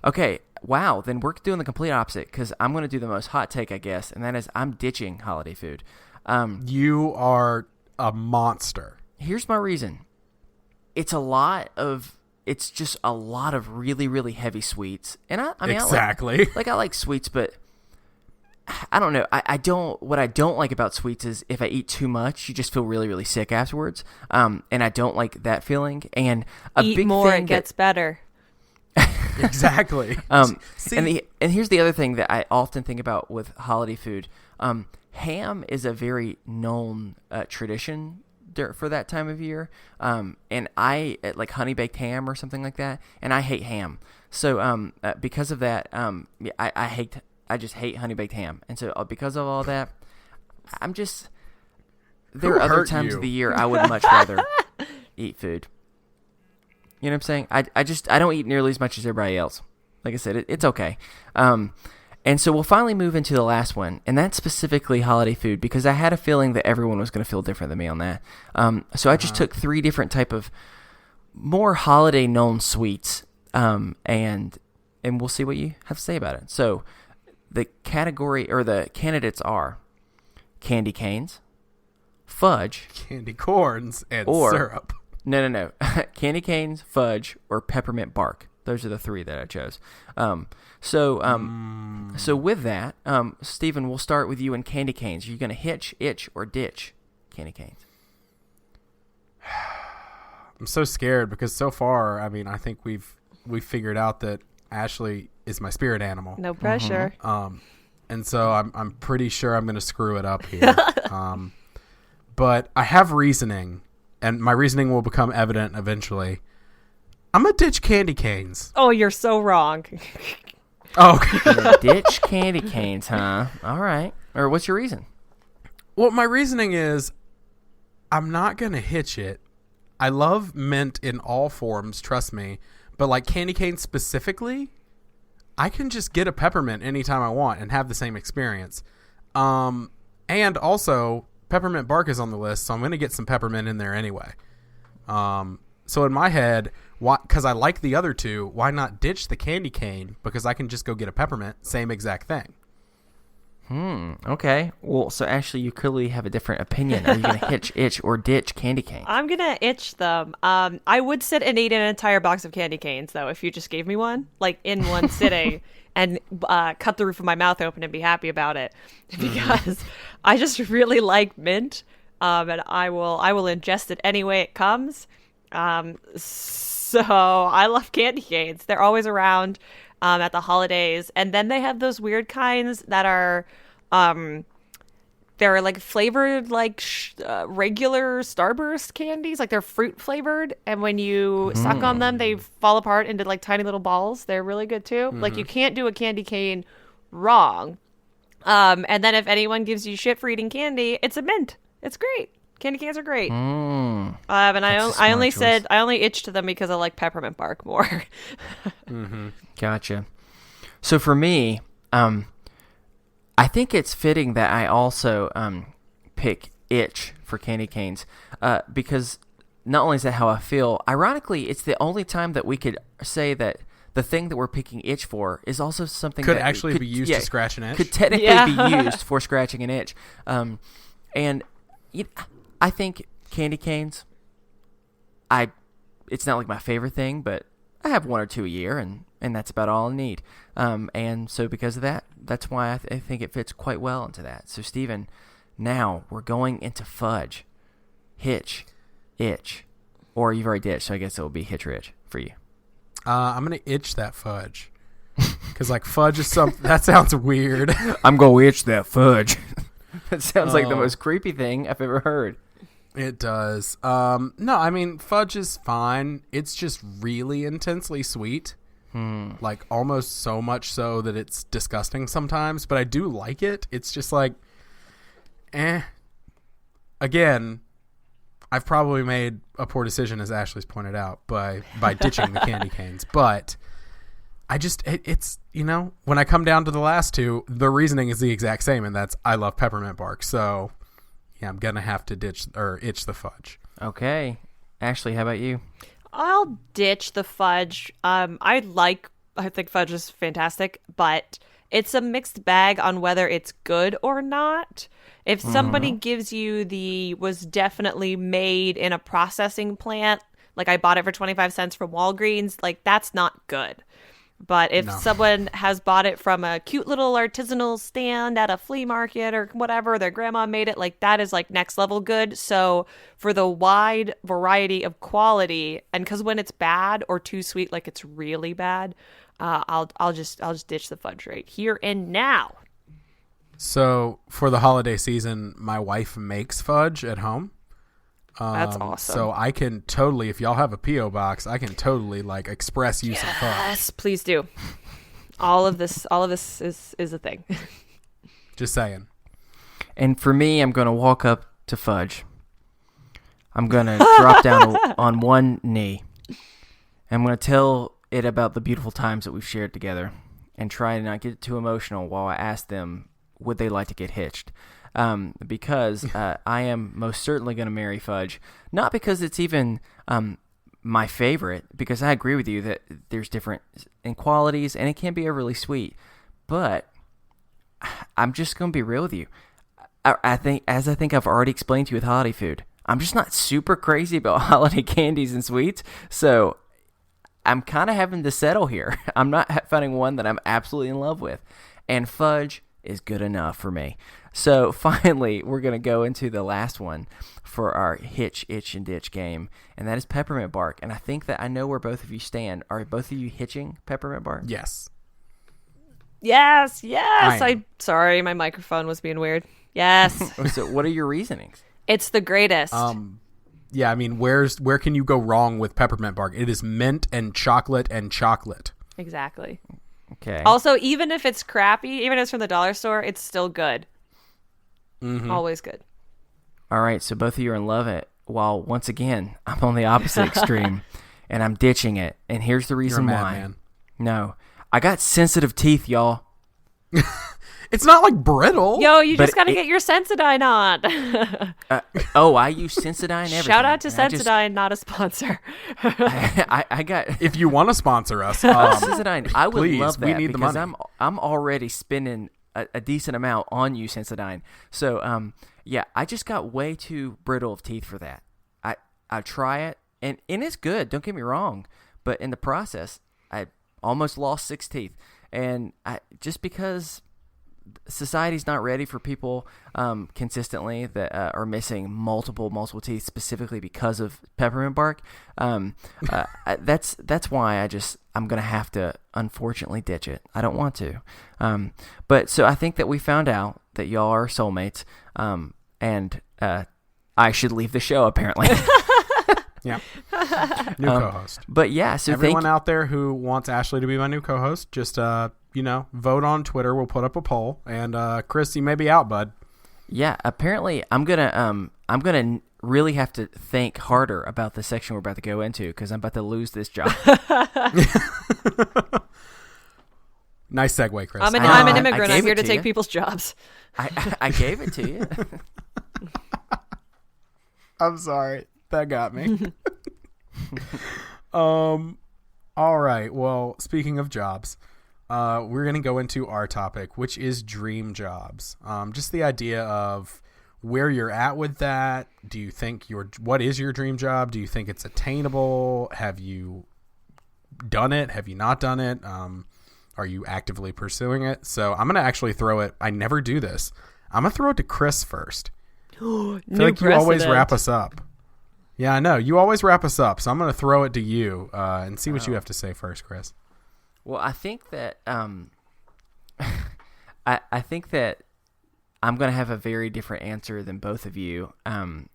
Okay. Wow. Then we're doing the complete opposite because I'm going to do the most hot take, I guess, and that is I'm ditching holiday food. You are a monster. Here's my reason. It's just a lot of really, really heavy sweets. And I mean, exactly. I like sweets, but I don't know. What I don't like about sweets is if I eat too much, you just feel really, really sick afterwards. And I don't like that feeling. And eat big more, thing it gets better. Exactly. And here's the other thing that I often think about with holiday food. Ham is a very known tradition for that time of year, and I like honey baked ham or something like that, and I hate ham. So because of that, I just hate honey baked ham, and so because of all that, there are other times of the year I would much rather eat food. You know what I'm saying? I don't eat nearly as much as everybody else. Like I said, it's okay. And so we'll finally move into the last one, and that's specifically holiday food, because I had a feeling that everyone was going to feel different than me on that. So I just took 3 different type of more holiday known sweets, and we'll see what you have to say about it. So the category or the candidates are candy canes, fudge, candy corns, and syrup. No. Candy canes, fudge, or peppermint bark. Those are the 3 that I chose. So with that, Stephen, we'll start with you and candy canes. Are you going to hitch, itch, or ditch candy canes? I'm so scared because so far, I mean, I think we've figured out that Ashley is my spirit animal. No pressure. And so I'm pretty sure I'm going to screw it up here. But I have reasoning, and my reasoning will become evident eventually. I'm going to ditch candy canes. Oh, you're so wrong. Oh, ditch candy canes, huh? All right. Or what's your reason? Well, my reasoning is I'm not going to hitch it. I love mint in all forms, trust me. But like candy canes specifically, I can just get a peppermint anytime I want and have the same experience. And also, peppermint bark is on the list, so I'm going to get some peppermint in there anyway. So in my head, because I like the other two, why not ditch the candy cane? Because I can just go get a peppermint, same exact thing. Okay. Well, so Ashley, you clearly have a different opinion. Are you going to hitch, itch, or ditch candy cane? I'm going to itch them. I would sit and eat an entire box of candy canes, though, if you just gave me one, like in one sitting, and cut the roof of my mouth open and be happy about it. Because I just really like mint, and I will ingest it any way it comes. So I love candy canes. They're always around. At the holidays, and then they have those weird kinds that are they're like flavored like regular Starburst candies, like they're fruit flavored, and when you suck on them they fall apart into like tiny little balls. They're really good too. Like you can't do a candy cane wrong. And then if anyone gives you shit for eating candy, it's a mint. It's great. Candy canes are great. And I only itch to them because I like peppermint bark more. Gotcha. So for me, I think it's fitting that I also pick itch for candy canes because not only is that how I feel, ironically, it's the only time that we could say that the thing that we're picking itch for is also something could that actually be used to scratch an itch. Could technically be used for scratching an itch. And I think candy canes, it's not like my favorite thing, but I have one or two a year, and that's about all I need. And so because of that, that's why I think it fits quite well into that. So, Stephen, now we're going into fudge, hitch, itch, or you've already ditched, so I guess it will be hitch or itch for you. I'm going to itch that fudge. Because, like, fudge is something, that sounds weird. I'm going to itch that fudge. That sounds like the most creepy thing I've ever heard. It does. No, I mean, fudge is fine. It's just really intensely sweet. Like, almost so much so that it's disgusting sometimes. But I do like it. It's just like, Again, I've probably made a poor decision, as Ashley's pointed out, by ditching the candy canes. But I just, it's, when I come down to the last two, the reasoning is the exact same, and that's I love peppermint bark. So, yeah, I'm going to have to itch the fudge. Okay. Ashley, how about you? I'll ditch the fudge. I think fudge is fantastic, but it's a mixed bag on whether it's good or not. If somebody gives you was definitely made in a processing plant, like I bought it for 25 cents from Walgreens, like that's not good. But if someone has bought it from a cute little artisanal stand at a flea market or whatever, their grandma made it, like that is like next level good. So for the wide variety of quality, and because when it's bad or too sweet, like it's really bad, I'll just ditch the fudge right here and now. So for the holiday season, my wife makes fudge at home. That's awesome. So I can totally, if y'all have a P.O. box, I can totally like express use of fudge. Yes, please do. All of this is a thing. Just saying. And for me, I'm going to walk up to fudge. I'm going to drop down on one knee. I'm going to tell it about the beautiful times that we've shared together and try to not get too emotional while I ask them, would they like to get hitched? Because I am most certainly going to marry fudge. Not because it's even my favorite, because I agree with you that there's different in qualities and it can be overly sweet. But I'm just going to be real with you. I think I've already explained to you with holiday food, I'm just not super crazy about holiday candies and sweets. So I'm kind of having to settle here. I'm not finding one that I'm absolutely in love with. And fudge is good enough for me. So finally, we're going to go into the last one for our hitch, itch, and ditch game, and that is peppermint bark. And I think that I know where both of you stand. Are both of you hitching peppermint bark? Yes. Yes. I'm sorry, my microphone was being weird. Yes. So what are your reasonings? It's the greatest. Yeah, I mean, where can you go wrong with peppermint bark? It is mint and chocolate and chocolate. Exactly. Okay. Also, even if it's crappy, even if it's from the dollar store, it's still good. Mm-hmm. Always good. All right, so both of you are in love it, while once again, I'm on the opposite extreme, and I'm ditching it. And here's the reason You're a why. madman. No, I got sensitive teeth, y'all. It's not like brittle. Yo, you just got to get your Sensodyne on. I use Sensodyne everything. Shout out to Sensodyne, not a sponsor. I got If you want to sponsor us, Sensodyne. I would please, love that we need the because money. I'm already spending a decent amount on you Sensodyne. So I just got way too brittle of teeth for that. I try it and it's good. Don't get me wrong, but in the process, I almost lost 6 teeth, and just because society's not ready for people consistently that are missing multiple teeth specifically because of peppermint bark. That's why I'm gonna have to unfortunately ditch it. I don't want to, but so I think that we found out that y'all are soulmates, and I should leave the show apparently. Yeah. New co-host. But yeah, so everyone out there who wants Ashley to be my new co-host, just vote on Twitter. We'll put up a poll, and Chris, you may be out, bud. Yeah, apparently I'm gonna really have to think harder about the section we're about to go into because I'm about to lose this job. Nice segue, Chris. I'm an immigrant. I'm here to take people's jobs. I gave it to you. I'm sorry. That got me. All right. Well, speaking of jobs, we're going to go into our topic, which is dream jobs. Just the idea of where you're at with that. Do you think what is your dream job? Do you think it's attainable? Have you done it? Have you not done it? Are you actively pursuing it? So I'm going to actually throw it. I never do this. I'm going to throw it to Chris first. I feel like you always wrap us up. Yeah, I know. You always wrap us up, so I'm going to throw it to you and see what you have to say first, Chris. Well, I think that I think that I'm going to have a very different answer than both of you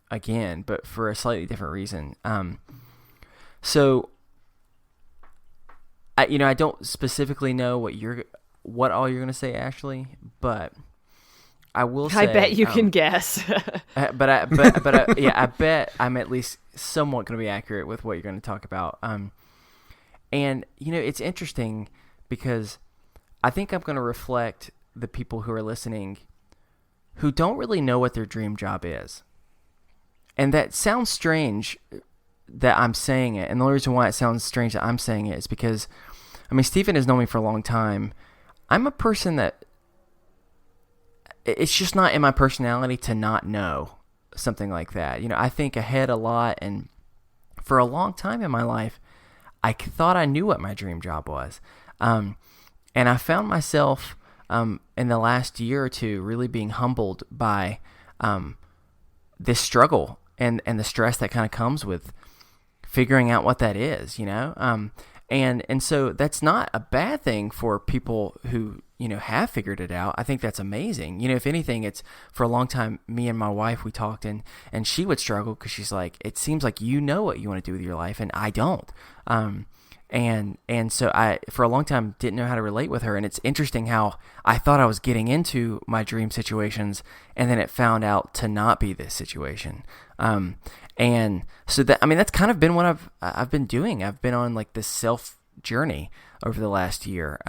again, but for a slightly different reason. So I don't specifically know what all you're going to say, Ashley, but I will say. I bet you can guess. But I bet I'm at least somewhat going to be accurate with what you're going to talk about. And it's interesting because I think I'm going to reflect the people who are listening who don't really know what their dream job is. And that sounds strange that I'm saying it. And the only reason why it sounds strange that I'm saying it is because, Stephen has known me for a long time. I'm a person that it's just not in my personality to not know something like that. I think ahead a lot, and for a long time in my life, I thought I knew what my dream job was. And I found myself in the last year or two really being humbled by this struggle and the stress that kind of comes with figuring out what that is, And so that's not a bad thing for people who, have figured it out. I think that's amazing. If anything, it's for a long time, me and my wife, we talked and she would struggle because she's like, it seems like you know what you want to do with your life and I don't. And so I, for a long time, didn't know how to relate with her. And it's interesting how I thought I was getting into my dream situations and then it found out to not be this situation. And so that's kind of been what I've been doing. I've been on like this self journey over the last year,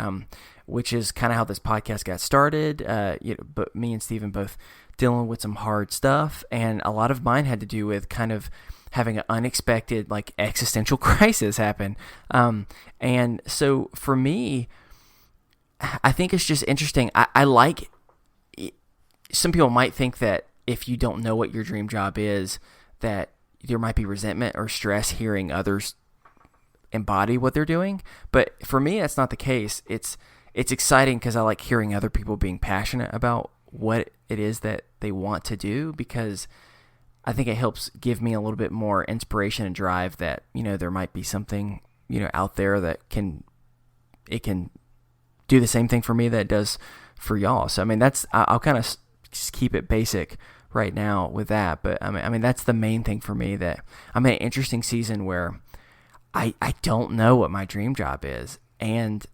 which is kind of how this podcast got started. But me and Stephen both dealing with some hard stuff, and a lot of mine had to do with kind of having an unexpected like existential crisis happen. And so for me, I think it's just interesting. I like, some people might think that if you don't know what your dream job is, that there might be resentment or stress hearing others embody what they're doing. But for me, that's not the case. It's exciting because I like hearing other people being passionate about what it is that they want to do, because I think it helps give me a little bit more inspiration and drive that, there might be something, out there that can do the same thing for me that it does for y'all. So, I'll kind of just keep it basic right now with that. But that's the main thing for me, that I'm in an interesting season where I don't know what my dream job is. And,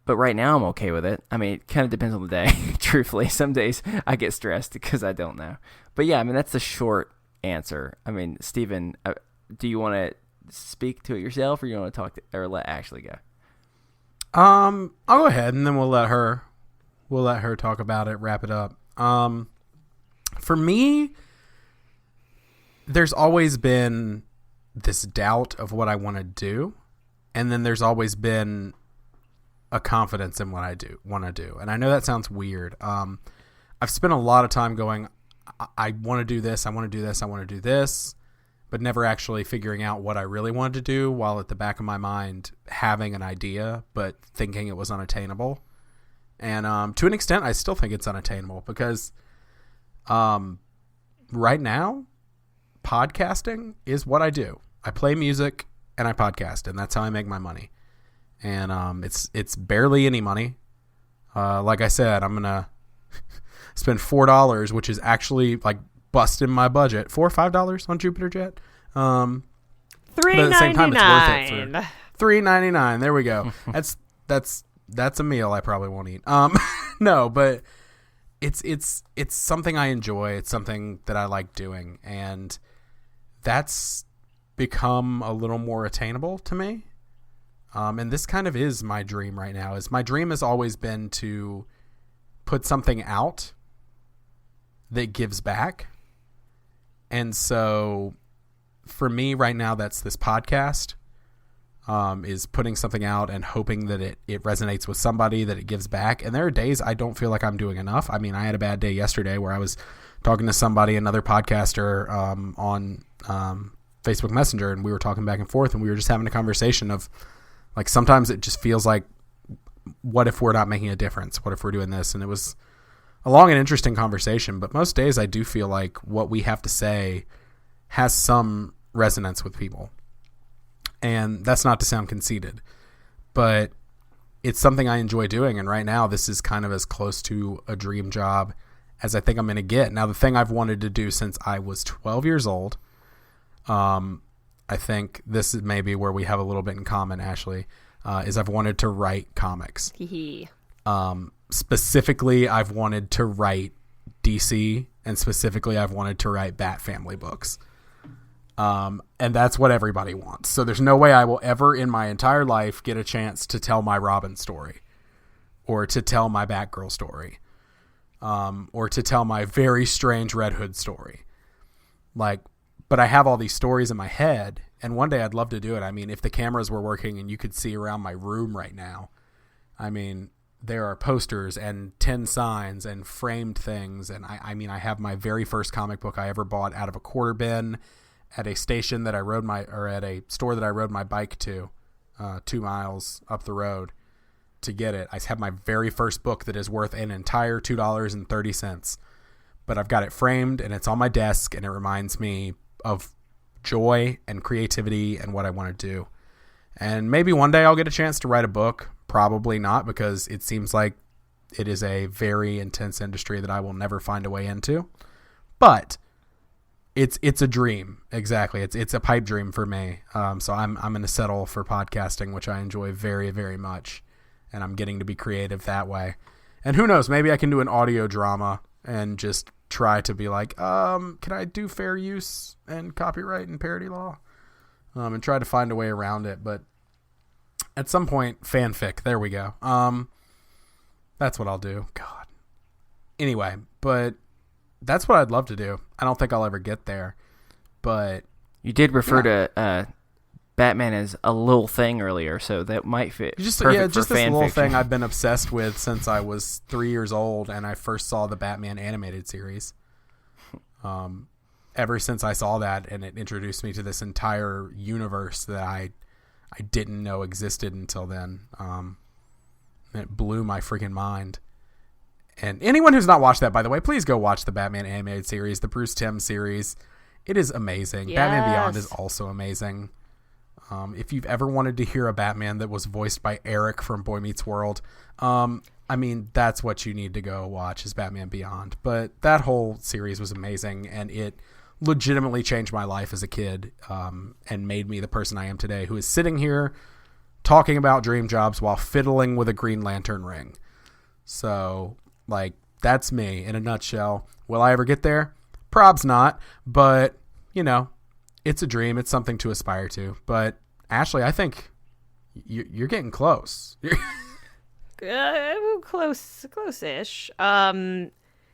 but right now I'm okay with it. It kind of depends on the day, truthfully. Some days I get stressed because I don't know. But yeah, that's the short answer. Stephen, do you want to speak to it yourself, or you want to talk or let Ashley go? I'll go ahead and then we'll let her we'll let her talk about it, wrap it up. For me, there's always been this doubt of what I want to do, and then there's always been a confidence in what I want to do. And I know that sounds weird. I've spent a lot of time going, I want to do this, I want to do this, I want to do this, but never actually figuring out what I really wanted to do, while at the back of my mind having an idea, but thinking it was unattainable. And to an extent, I still think it's unattainable, because right now, podcasting is what I do. I play music and I podcast, and that's how I make my money. And it's barely any money. Like I said, I'm gonna spend $4, which is actually like busting my budget. $4 or $5 on Jupiter Jet. But at the same time, it's worth it for $3.99. There we go. That's a meal I probably won't eat. No, but it's something I enjoy. It's something that I like doing, and that's become a little more attainable to me. And this kind of is my dream right now. My dream has always been to put something out that gives back. And so for me right now, that's this podcast, is putting something out and hoping that it resonates with somebody, that it gives back. And there are days I don't feel like I'm doing enough. I mean, I had a bad day yesterday where I was talking to somebody, another podcaster, on Facebook Messenger, and we were talking back and forth, and we were just having a conversation of, like, sometimes it just feels like, what if we're not making a difference? What if we're doing this? And it was a long and interesting conversation, but most days I do feel like what we have to say has some resonance with people. And that's not to sound conceited, but it's something I enjoy doing. And right now, this is kind of as close to a dream job as I think I'm going to get. Now, the thing I've wanted to do since I was 12 years old, I think this is maybe where we have a little bit in common, Ashley, is I've wanted to write comics. Specifically, I've wanted to write DC, and specifically, I've wanted to write Bat Family books. And that's what everybody wants. So there's no way I will ever in my entire life get a chance to tell my Robin story, or to tell my Batgirl story, or to tell my very strange Red Hood story. But I have all these stories in my head, and one day I'd love to do it. I mean, if the cameras were working and you could see around my room right now, I mean, there are posters and 10 signs and framed things. And I have my very first comic book I ever bought out of a quarter bin at a station that I rode at a store that I rode my bike to, 2 miles up the road to get it. I have my very first book that is worth an entire $2.30, but I've got it framed and it's on my desk, and it reminds me of joy and creativity and what I want to do. And maybe one day I'll get a chance to write a book. Probably not, because it seems like it is a very intense industry that I will never find a way into. But it's a dream. Exactly. It's a pipe dream for me. So I'm going to settle for podcasting, which I enjoy very, very much. And I'm getting to be creative that way. And who knows, maybe I can do an audio drama and just try to be like, can I do fair use and copyright and parody law? And try to find a way around it. But at some point, fanfic. There we go. That's what I'll do. God. Anyway, but that's what I'd love to do. I don't think I'll ever get there, but you did refer to Batman as a little thing earlier, so that might fit. Just this fan little fiction thing I've been obsessed with since I was 3 years old, and I first saw the Batman animated series. Ever since I saw that, and it introduced me to this entire universe that I didn't know existed until then. It blew my freaking mind. And anyone who's not watched that, by the way, please go watch the Batman animated series, the Bruce Timm series. It is amazing. Yes. Batman Beyond is also amazing. If you've ever wanted to hear a Batman that was voiced by Eric from Boy Meets World, I mean, that's what you need to go watch, is Batman Beyond. But that whole series was amazing, and it legitimately changed my life as a kid, and made me the person I am today, who is sitting here talking about dream jobs while fiddling with a Green Lantern ring. So, that's me in a nutshell. Will I ever get there? Probs not, but, it's a dream. It's something to aspire to. But, Ashley, I think you're getting close. Close-ish.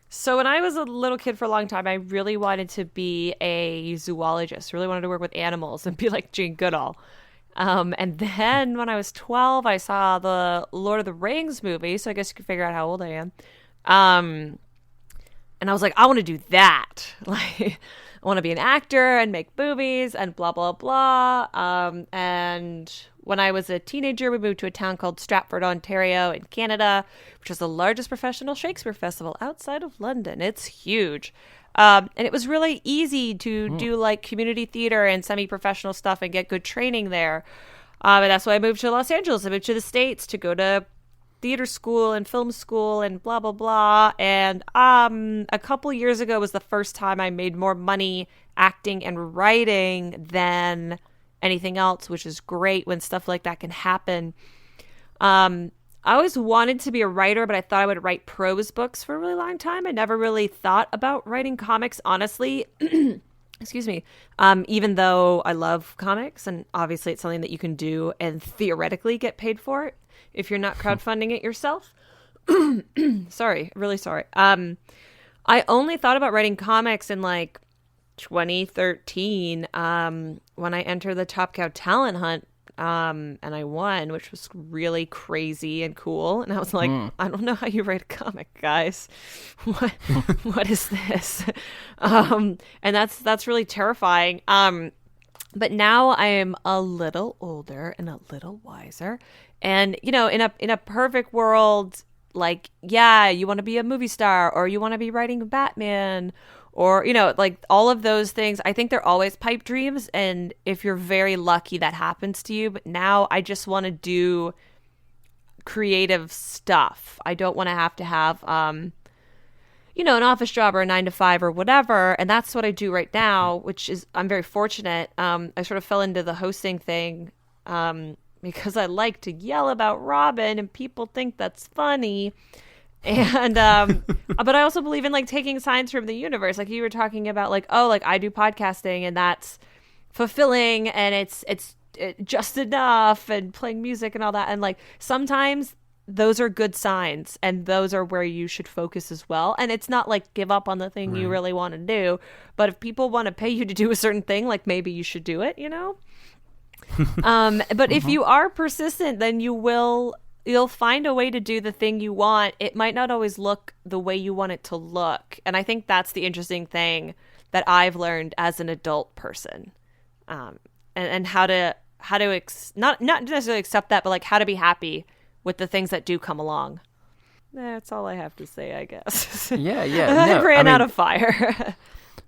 So when I was a little kid for a long time, I really wanted to be a zoologist. Really wanted to work with animals and be like Jane Goodall. And then when I was 12, I saw the Lord of the Rings movie. So I guess you can figure out how old I am. And I was like, I want to do that. Like, I want to be an actor and make movies and blah, blah, blah. And when I was a teenager, we moved to a town called Stratford, Ontario in Canada, which is the largest professional Shakespeare festival outside of London. It's huge. And it was really easy to do like community theater and semi-professional stuff and get good training there. And that's why I moved to Los Angeles. I moved to the States to go to theater school and film school and blah, blah, blah. And a couple years ago was the first time I made more money acting and writing than anything else, which is great when stuff like that can happen. I always wanted to be a writer, but I thought I would write prose books for a really long time. I never really thought about writing comics, honestly. Excuse me. Even though I love comics, and obviously it's something that you can do and theoretically get paid for if you're not crowdfunding it yourself. Sorry, really sorry. I only thought about writing comics in like 2013 when I entered the Top Cow talent hunt and I won, which was really crazy and cool. And I was like, I don't know how you write a comic, guys. What is this? And that's really terrifying. But now I am a little older and a little wiser. And, you know, in a perfect world, like, yeah, you want to be a movie star or you want to be writing Batman or, you know, like all of those things. I think they're always pipe dreams. And if you're very lucky, that happens to you. But now I just want to do creative stuff. I don't want to have, you know, an office job or a 9-to-5 or whatever. And that's what I do right now, which is, I'm very fortunate. I sort of fell into the hosting thing because I like to yell about Robin and people think that's funny. And but I also believe in like taking signs from the universe, like you were talking about, like, oh, like I do podcasting and that's fulfilling and it's just enough, and playing music and all that, and like sometimes those are good signs and those are where you should focus as well. And it's not like give up on the thing you really want to do, but if people want to pay you to do a certain thing, like maybe you should do it, you know. But if you are persistent, then you'll find a way to do the thing you want. It might not always look the way you want it to look. And I think that's the interesting thing that I've learned as an adult person. And how to not necessarily accept that, but like how to be happy with the things that do come along. That's all I have to say, I guess. Yeah. I ran out of fire.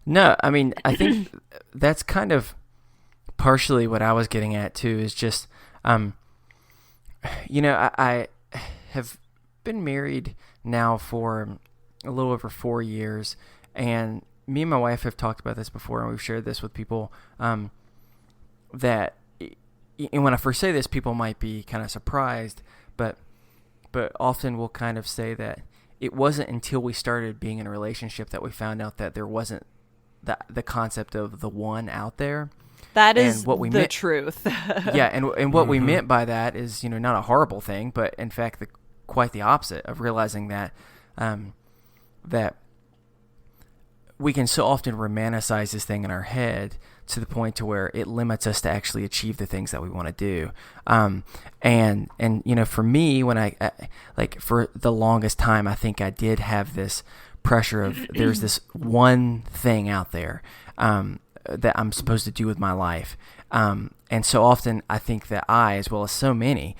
No, I mean, I think that's kind of partially what I was getting at too, is just, you know, I have been married now for a little over 4 years, and me and my wife have talked about this before, and we've shared this with people, that, and when I first say this, people might be kind of surprised, but often we'll kind of say that it wasn't until we started being in a relationship that we found out that there wasn't the concept of the one out there. That is the truth. Yeah, and what we meant by that is, you know, not a horrible thing, but in fact, quite the opposite of realizing that that we can so often romanticize this thing in our head to the point to where it limits us to actually achieve the things that we want to do. And you know, for me, when I like for the longest time, I think I did have this pressure of there's this one thing out there that I'm supposed to do with my life. And so often I think that I, as well as so many,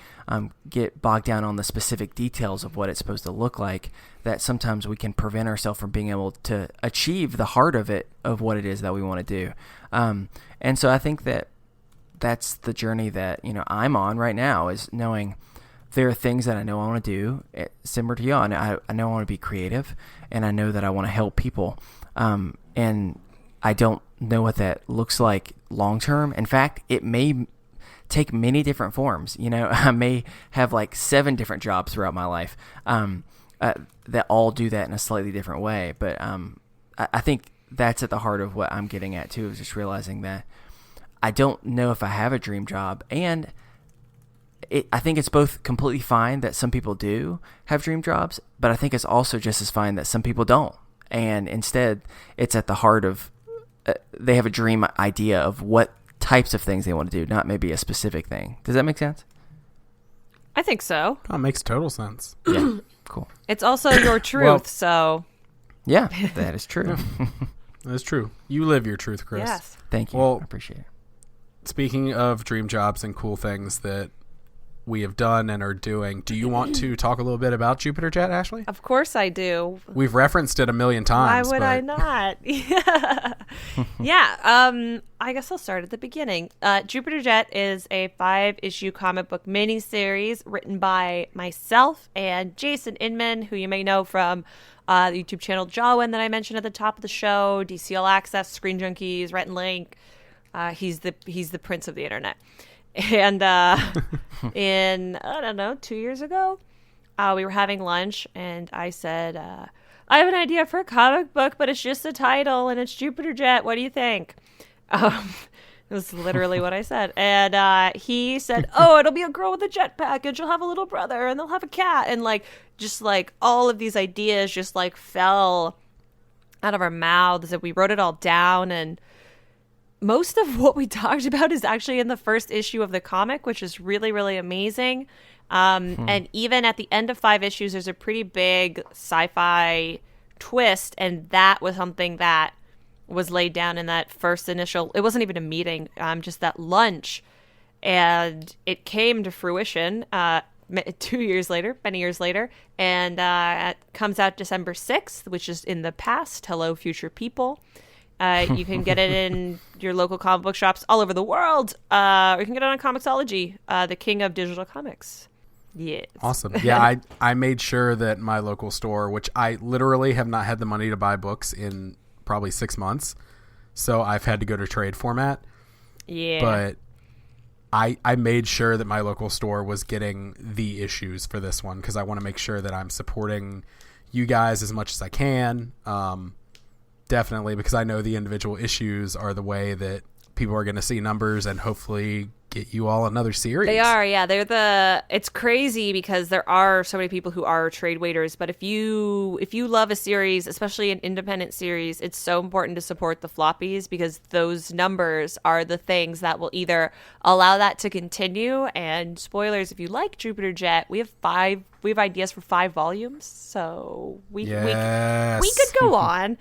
get bogged down on the specific details of what it's supposed to look like, that sometimes we can prevent ourselves from being able to achieve the heart of it, of what it is that we want to do. And so I think that that's the journey that, you know, I'm on right now, is knowing there are things that I know I want to do, similar to you. I know I want to be creative, and I know that I want to help people. And I don't know what that looks like long term. In fact, it may take many different forms. You know, I may have like 7 different jobs throughout my life that all do that in a slightly different way. But I think that's at the heart of what I'm getting at too, is just realizing that I don't know if I have a dream job, and I think it's both completely fine that some people do have dream jobs, but I think it's also just as fine that some people don't. And instead, it's at the heart of they have a dream idea of what types of things they want to do, not maybe a specific thing. Does that make sense? I think so. That makes total sense. Yeah, cool. It's also your truth, so... Yeah, that is true. That's true. You live your truth, Chris. Yes. Thank you. Well, I appreciate it. Speaking of dream jobs and cool things that we have done and are doing, do you want to talk a little bit about Jupiter Jet, Ashley? Of course I do. We've referenced it a million times. Why would I not? Yeah. I guess I'll start at the beginning. Jupiter Jet is a 5-issue comic book miniseries written by myself and Jason Inman, who you may know from the YouTube channel Jawin that I mentioned at the top of the show, DC All Access, Screen Junkies, Rhett and Link. He's the prince of the internet. And in, I don't know, 2 years ago, we were having lunch, and I said, I have an idea for a comic book, but it's just a title, and it's Jupiter Jet. What do you think? It was literally what I said. And he said, oh, it'll be a girl with a jetpack, and she'll have a little brother, and they'll have a cat. And, just all of these ideas just, fell out of our mouths, and we wrote it all down, and most of what we talked about is actually in the first issue of the comic, which is really, really amazing. And even at the end of 5 issues, there's a pretty big sci-fi twist, and that was something that was laid down in that first initial, it wasn't even a meeting, just that lunch. And it came to fruition 2 years later, many years later, and it comes out December 6th, which is in the past. Hello, future people. You can get it in your local comic book shops all over the world. Or you can get it on Comixology, the king of digital comics. Yes. Awesome. Yeah, I made sure that my local store, which I literally have not had the money to buy books in probably 6 months, so I've had to go to trade format. Yeah. But I made sure that my local store was getting the issues for this one because I want to make sure that I'm supporting you guys as much as I can. Definitely, because I know the individual issues are the way that people are going to see numbers and hopefully get you all another series. They are, yeah. It's crazy because there are so many people who are trade waiters, but if you love a series, especially an independent series, it's so important to support the floppies because those numbers are the things that will either allow that to continue, and spoilers, if you like Jupiter Jet, we have ideas for 5 volumes, so we could go on.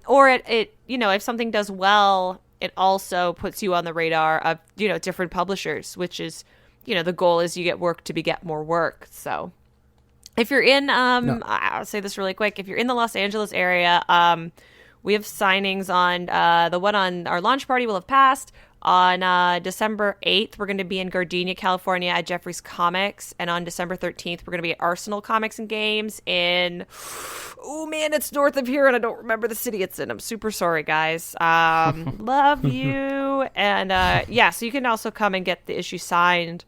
Or it if something does well, it also puts you on the radar of, different publishers, which is, the goal is you get work to beget more work. So if you're in, I'll say this really quick. If you're in the Los Angeles area, we have signings on the one on our launch party will have passed. On December 8th, we're going to be in Gardenia, California at Jeffrey's Comics. And on December 13th, we're going to be at Arsenal Comics and Games in, it's north of here and I don't remember the city it's in. I'm super sorry, guys. Love you. And so you can also come and get the issue signed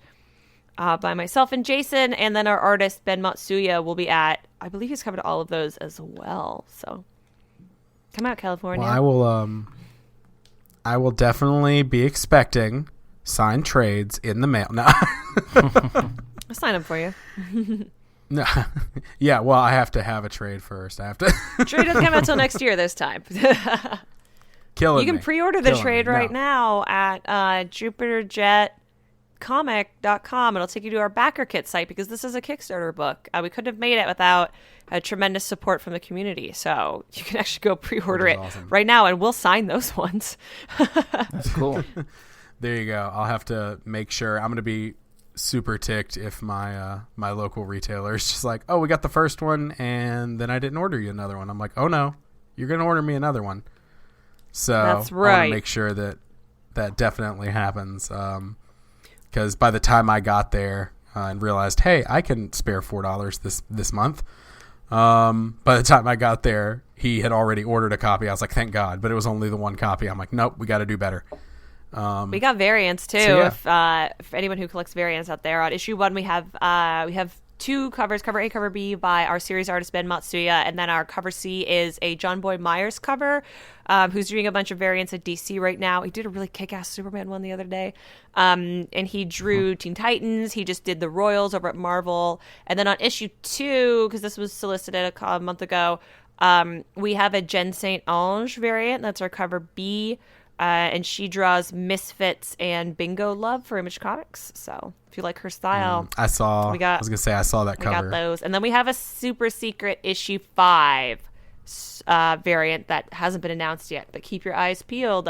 by myself and Jason. And then our artist, Ben Matsuya, will be at, I believe he's coming to all of those as well. So come out, California. Well, I will definitely be expecting signed trades in the mail. No. I'll sign them for you. No. Yeah, well, I have to have a trade first. I have to. Trade doesn't come out until next year this time. Killing You can pre-order the trade right now at JupiterJetComic.com. It'll take you to our backer kit site because this is a Kickstarter book. We couldn't have made it without tremendous support from the community. So you can actually go pre-order it right now, and we'll sign those ones. That's cool. There you go. I'll have to make sure. I'm going to be super ticked if my my local retailer is just like, oh, we got the first one, and then I didn't order you another one. I'm like, oh, no, you're going to order me another one. So that's right. I want to make sure that that definitely happens. Because by the time I got there and realized, hey, I can spare $4 this month. By the time I got there, he had already ordered a copy. I was like, thank God, but it was only the one copy. I'm like, nope, we got to do better. We got variants too. So, yeah. If anyone who collects variants out there, on issue 1 we have two covers, cover A, cover B, by our series artist Ben Matsuya, and then our cover C is a John Boy Myers cover, who's doing a bunch of variants at DC right now. He did a really kick-ass Superman one the other day, and he drew Teen Titans. He just did the Royals over at Marvel, and then on issue 2, because this was solicited a month ago, we have a Jen St. Ange variant. That's our cover B. And she draws Misfits and Bingo Love for Image Comics. So if you like her style, I saw that cover. We got those. And then we have a super secret issue 5 variant that hasn't been announced yet. But keep your eyes peeled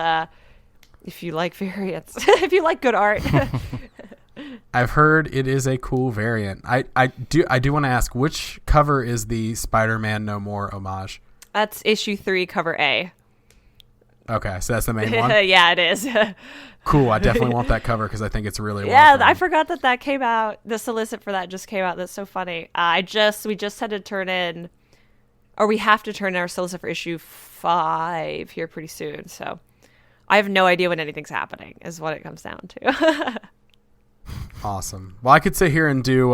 if you like variants, if you like good art. I've heard it is a cool variant. I do want to ask, which cover is the Spider-Man No More homage? That's issue 3, cover A. Okay, so that's the main one? Yeah, it is. Cool, I definitely want that cover because I think it's really well I forgot that came out. The solicit for that just came out. That's so funny. We just had to turn in, or we have to turn in our solicit for issue 5 here pretty soon. So I have no idea when anything's happening is what it comes down to. Awesome. Well, I could sit here and do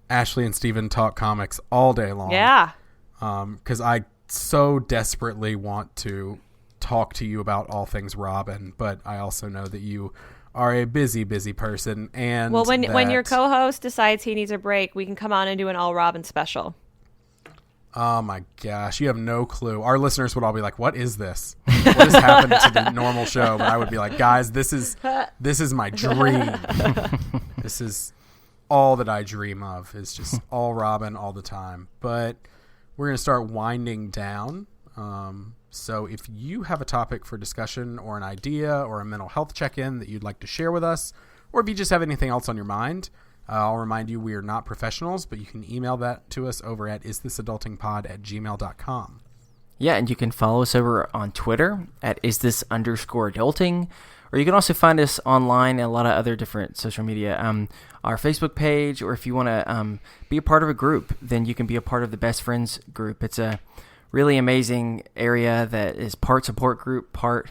Ashley and Steven talk comics all day long. Yeah. Because I so desperately want to talk to you about all things Robin, but I also know that you are a busy person. And well, when your co-host decides he needs a break, we can come on and do an all Robin special. Oh my gosh, you have no clue. Our listeners would all be like, "What is this? What has happened to the normal show?" But I would be like, "Guys, this is my dream. This is all that I dream of. Is just all Robin all the time." But we're gonna start winding down. So if you have a topic for discussion or an idea or a mental health check-in that you'd like to share with us, or if you just have anything else on your mind, I'll remind you we are not professionals, but you can email that to us over at isthisadultingpod@gmail.com. Yeah, and you can follow us over on Twitter at isthisunderscoreadulting, or you can also find us online and a lot of other different social media. Our Facebook page, or if you want to be a part of a group, then you can be a part of the Best Friends group. It's a really amazing area that is part support group, part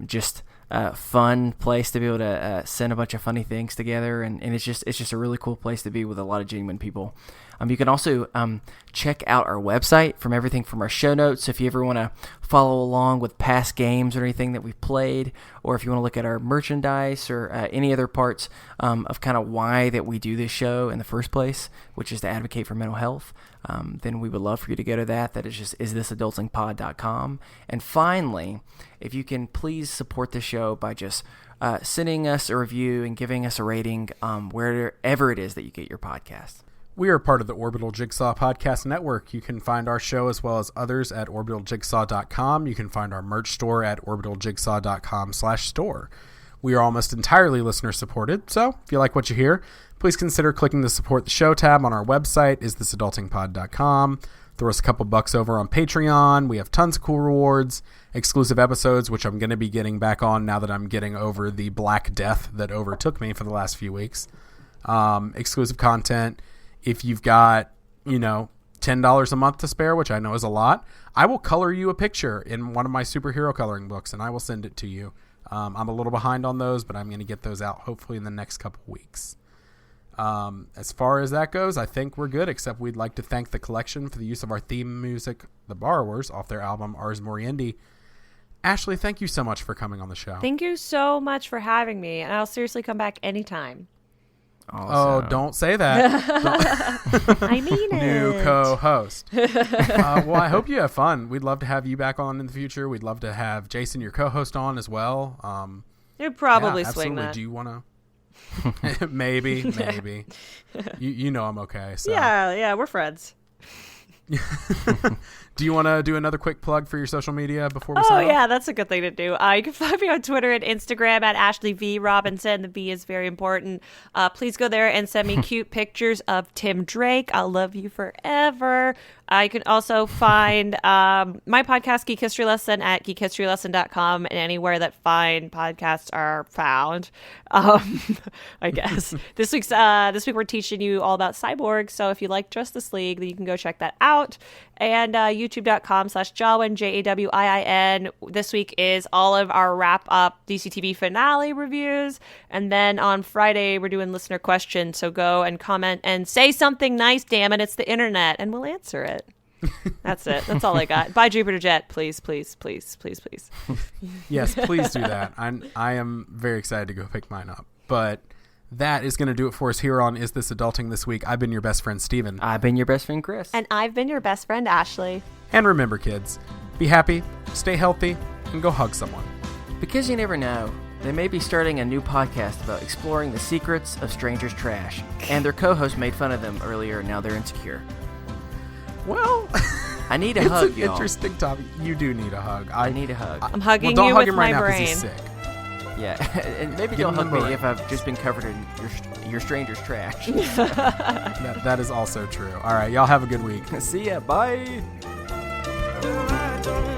just fun place to be able to send a bunch of funny things together, and it's just a really cool place to be with a lot of genuine people. You can also check out our website from everything from our show notes. If you ever want to follow along with past games or anything that we've played, or if you want to look at our merchandise or any other parts of kind of why that we do this show in the first place, which is to advocate for mental health, then we would love for you to go to that. That is just isthisadultingpod.com. And finally, if you can please support the show by just sending us a review and giving us a rating wherever it is that you get your podcast. We are part of the Orbital Jigsaw Podcast Network. You can find our show as well as others at orbitaljigsaw.com. You can find our merch store at orbitaljigsaw.com/store. We are almost entirely listener supported, so if you like what you hear, please consider clicking the Support the Show tab on our website, isthisadultingpod.com. Throw us a couple bucks over on Patreon. We have tons of cool rewards, exclusive episodes, which I'm going to be getting back on now that I'm getting over the Black Death that overtook me for the last few weeks. Exclusive content. If you've got, $10 a month to spare, which I know is a lot, I will color you a picture in one of my superhero coloring books, and I will send it to you. I'm a little behind on those, but I'm going to get those out hopefully in the next couple weeks. As far as that goes, I think we're good, except we'd like to thank the collection for the use of our theme music, The Borrowers, off their album Ars Moriendi. Ashley, thank you so much for coming on the show. Thank you so much for having me, and I'll seriously come back anytime. Oh, don't say that. I mean it. New co-host. Well, I hope you have fun. We'd love to have you back on in the future. We'd love to have Jason, your co-host, on as well. You'd probably swing that. Do you want to? Maybe. You know I'm okay. So. Yeah, we're friends. Do you want to do another quick plug for your social media before we sign off? Oh, yeah, that's a good thing to do. You can find me on Twitter and Instagram at Ashley V. Robinson. The V is very important. Please go there and send me cute pictures of Tim Drake. I'll love you forever. You can also find my podcast, Geek History Lesson, at geekhistorylesson.com and anywhere that fine podcasts are found. I guess. This week we're teaching you all about Cyborg. So if you like Justice League, then you can go check that out. Buzzsprout, and youtube.com/Jawin, Jawin. This week is all of our wrap-up DCTV finale reviews, and then on Friday we're doing listener questions, so go and comment and say something nice, damn it, it's the internet, and we'll answer it. That's it. That's all I got. Buy Jupiter Jet, please, please, please, please, please. Yes, please do that. I am very excited to go pick mine up. But that is going to do it for us here on Is This Adulting This Week. I've been your best friend, Steven. I've been your best friend, Chris. And I've been your best friend, Ashley. And remember, kids, be happy, stay healthy, and go hug someone. Because you never know, they may be starting a new podcast about exploring the secrets of strangers' trash. And their co-host made fun of them earlier, and now they're insecure. Well, I need a hug, it's an y'all. Interesting topic. You do need a hug. I need a hug. I'm hugging don't you hug with him right my now 'cause brain. he's sick. Yeah, and maybe Give don't him hug the me brain. if I've just been covered in your stranger's trash. That is also true. All right, y'all have a good week. See ya. Bye. I don't